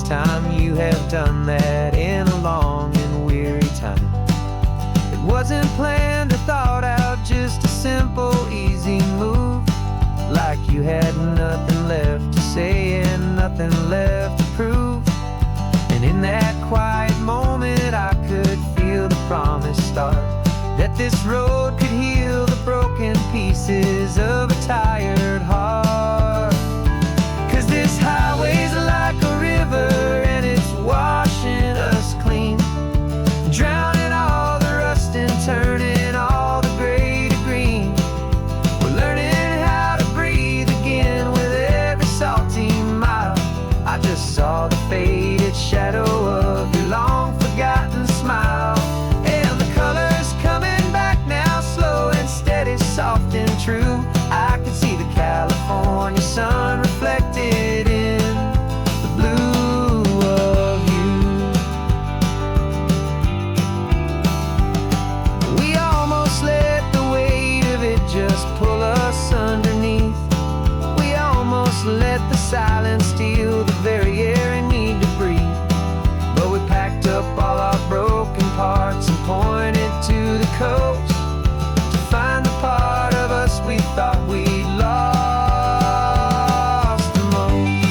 time you have done that in a long and weary time. It wasn't planned or thought out, just a simple, easy move. Like you had nothing left to say and nothing left to prove. And in that quiet moment I could feel the promise start, that this road could heal the broken pieces of a tired heart. 'Cause this highway's like a river and it's washing us clean, drowning all the rust and turning all the gray to green. We're learning how to breathe again with every salty mile. I just saw the faded shadow of your long forgotten smile, and the colors coming back now, slow and steady, soft and true. I can see the California sun reflected in the blue of you. We almost let the weight of it just pull us underneath. We almost let the silence steal the very air I need to breathe. But we packed up all our broken parts and pointed to the coast to find the part of us we thought we'd lost the most.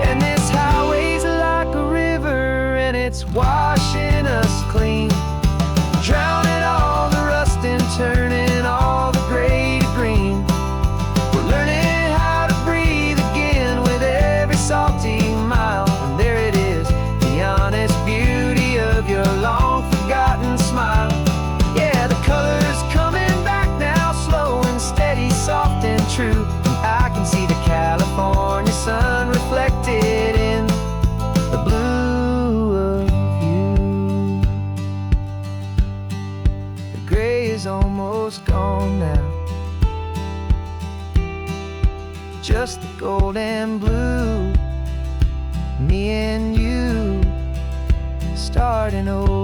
And this highway's like a river and it's washing us clean, drowning all the rust and turning all the gray to green. We're learning how to breathe again with every salty mile. And there it is, the honest beauty of your long forgotten smile. Yeah, the colors coming back now, slow and steady, soft and true. I can see the California sun reflected in the blue of you. The gray is almost gone now, just the gold and blue. Me and you starting over.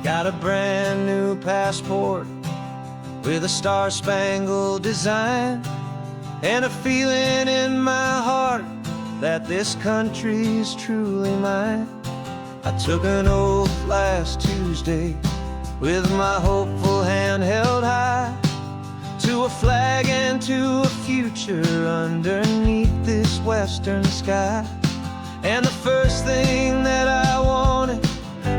Got a brand new passport with a star-spangled design, and a feeling in my heart that this country's truly mine. I took an oath last Tuesday with my hopeful hand held high, to a flag and to a future underneath this western sky. And the first thing that I wanted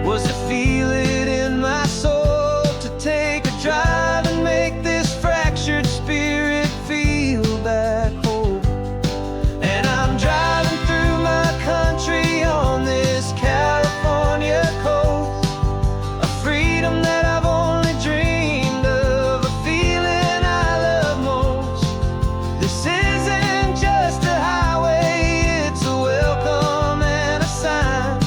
was to feel it in my soul, to take a drive and make this fractured spirit feel back home. And I'm driving through my country on this California coast, a freedom that I've only dreamed of, a feeling I love most. This isn't just a highway, it's a welcome and a sign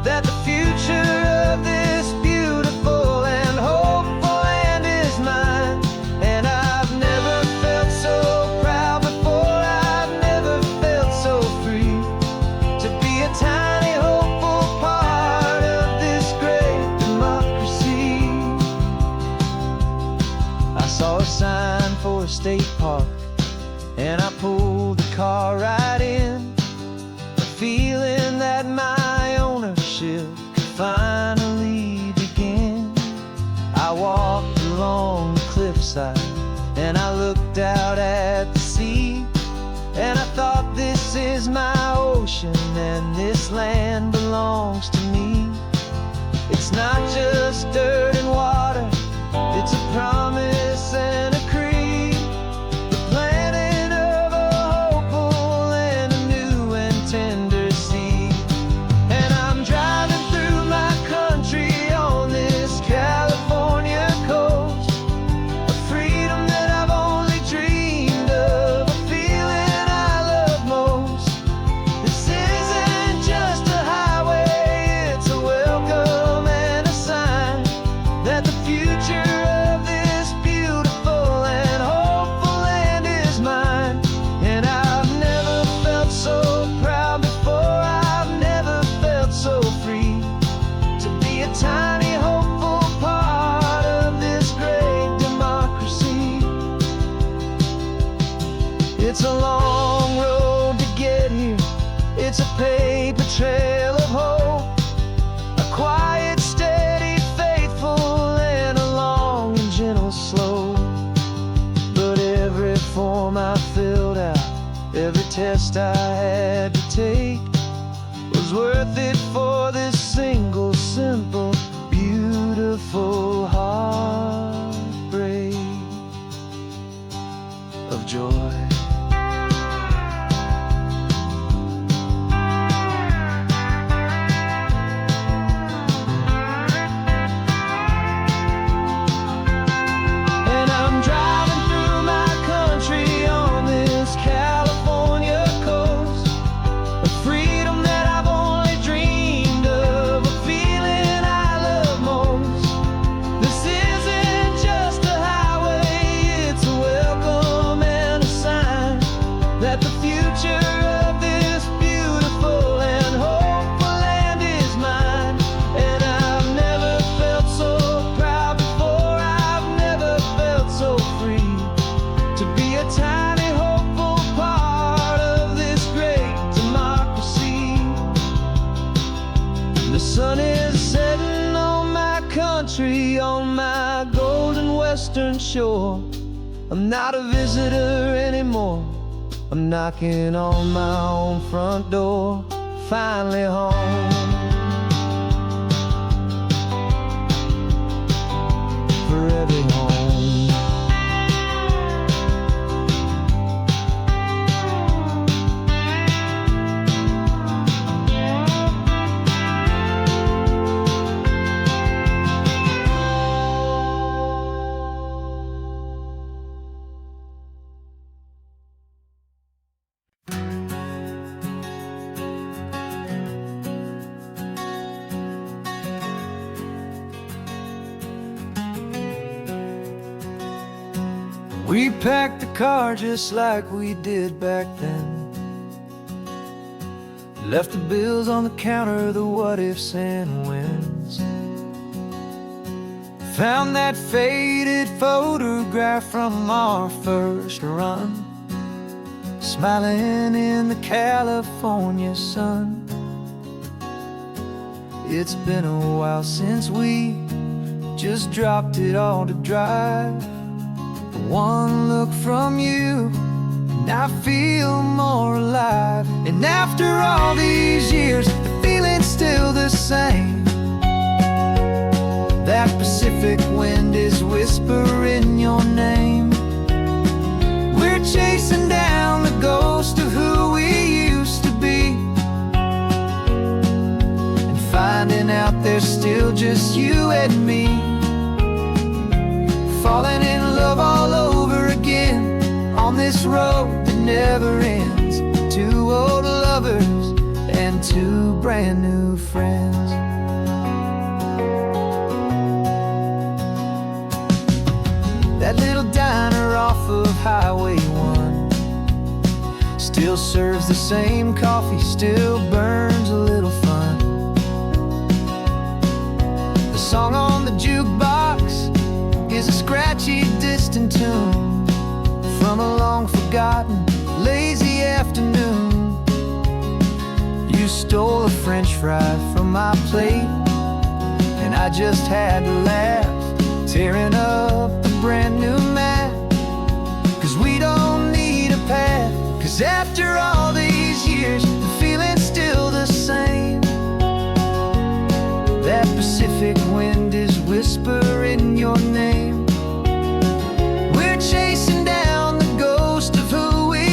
that the future of this beautiful and hopeful land is mine. And I've never felt so proud before, I've never felt so free, to be a tiny hopeful part of this great democracy. I saw a sign for a state park and I pulled the car right in, a feeling that my ownership could finally begin. I walked along the cliffside and I looked out at the sea, and I thought, this is my ocean and this land belongs to me. It's not just dirt and water, it's a promise and a creed, the planting of a hopeful and a new and tender seed. And I'm driving through my country on this California coast, a freedom that I've only dreamed of, a feeling I love most. test I had to take was worth it for this single, simple, beautiful heartbreak of joy. On my golden western shore, I'm not a visitor anymore. I'm knocking on my own front door, finally home. Forever home. We packed the car just like we did back then. Left the bills on the counter, the what-ifs and whens. Found that faded photograph from our first run, smiling in the California sun. It's been a while since we just dropped it all to drive. One look from you, and I feel more alive. And after all these years, the feeling's still the same. That Pacific wind is whispering your name. We're chasing down the ghost of who we used to be, and finding out there's still just you and me. Falling in love all over again on this road that never ends. Two old lovers and two brand new friends. That little diner off of Highway 1 still serves the same coffee, still burns a little fun. The song on the jukebox is a scratchy, distant tune from a long-forgotten, lazy afternoon. You stole a French fry from my plate, and I just had to laugh, tearing up a brand new map. 'Cause we don't need a path, 'cause after all these years, the feeling's still the same. That Pacific wind is whispering your name. We're chasing down the ghost of who we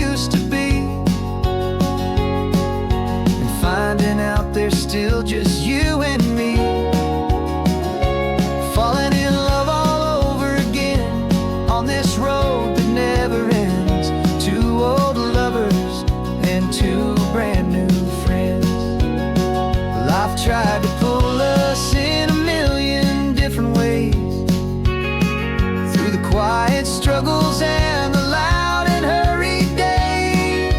used to be, and finding out there's still just you and me. Falling in love all over again on this road that never ends. Two old lovers and two brand new friends. Life tried to pull us in a million different ways, through the quiet struggles and the loud and hurried days.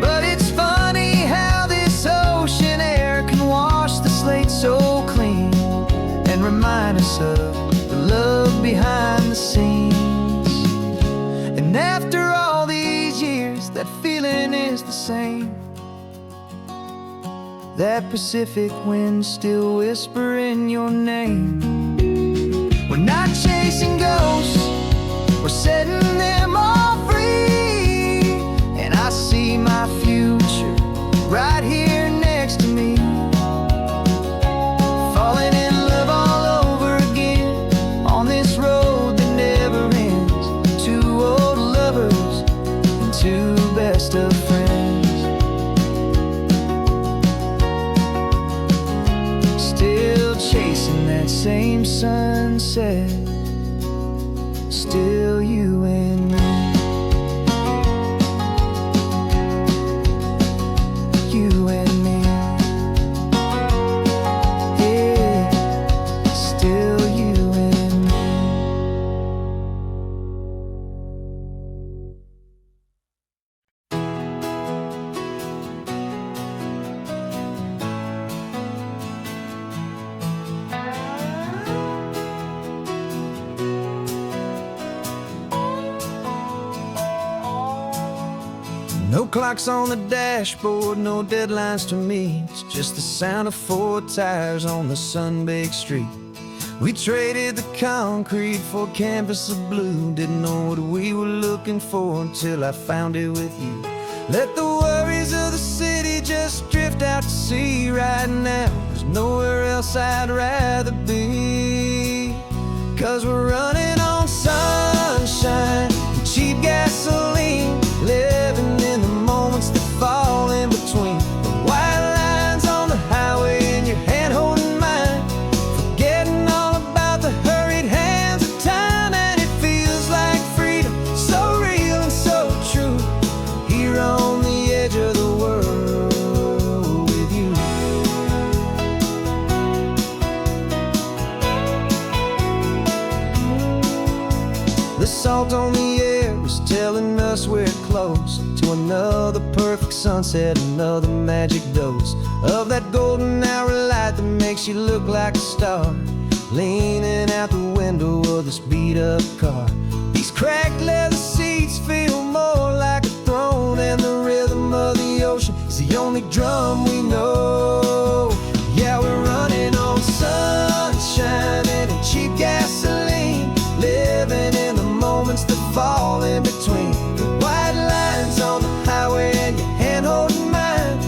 But it's funny how this ocean air can wash the slate so clean, and remind us of the love behind the scenes. And after all these years, that feeling is the same. That Pacific wind still whispering your name. We're not chasing ghosts, we're setting them all free. And same sunset, still you and me. You and me. Yeah, still you and me. No clocks on the dashboard, no deadlines to meet. It's just the sound of 4 tires on the sun-baked street. We traded the concrete for a canvas of blue. Didn't know what we were looking for until I found it with you. Let the worries of the city just drift out to sea right now. There's nowhere else I'd rather be. 'Cause we're running on sunshine and cheap gasoline, living in the moments that fall in between. The white lines on the highway and your hand holding mine, forgetting all about the hurried hands of time. And it feels like freedom, so real and so true, here on the edge of the world with you. The salt on the air is telling us we're close to another perfect sunset, another magic dose of that golden hour light that makes you look like a star, leaning out the window of this beat-up car. These cracked leather seats feel more like a throne, and the rhythm of the ocean is the only drum we know. Yeah, we're running on sunshine and a cheap gasoline, living in the moments that fall in between. The white lines on the highway and your hand holding mine,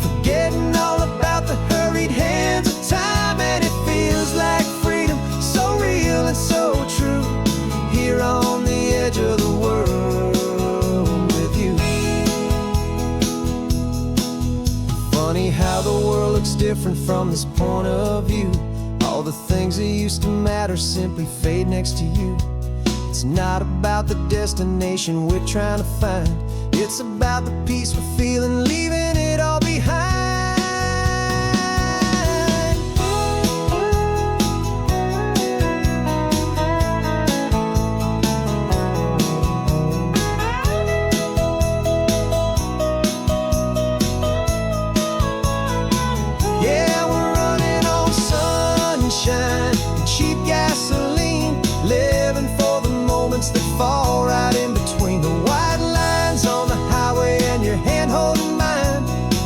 forgetting all about the hurried hands of time. And it feels like freedom, so real and so true, here on the edge of the world with you. Funny how the world looks different from this point of view. All the things that used to matter simply fade next to you. It's not about the destination we're trying to find, it's about the peace we're feeling, leaving it all behind. Yeah, we're running on sunshine and cheap gasoline, living for the moments that fall right in between. The white lines on the highway and your hand holding mine,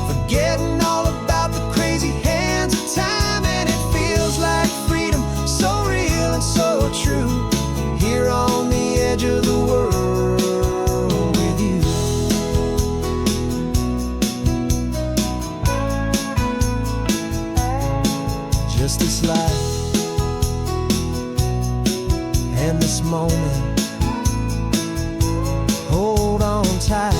forgetting all about the crazy hands of time. And it feels like freedom, so real and so true, here on the edge of the world with you. Just this life and this moment, hold on tight,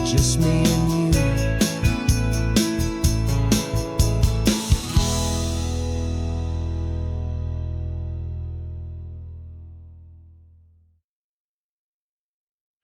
just me and you.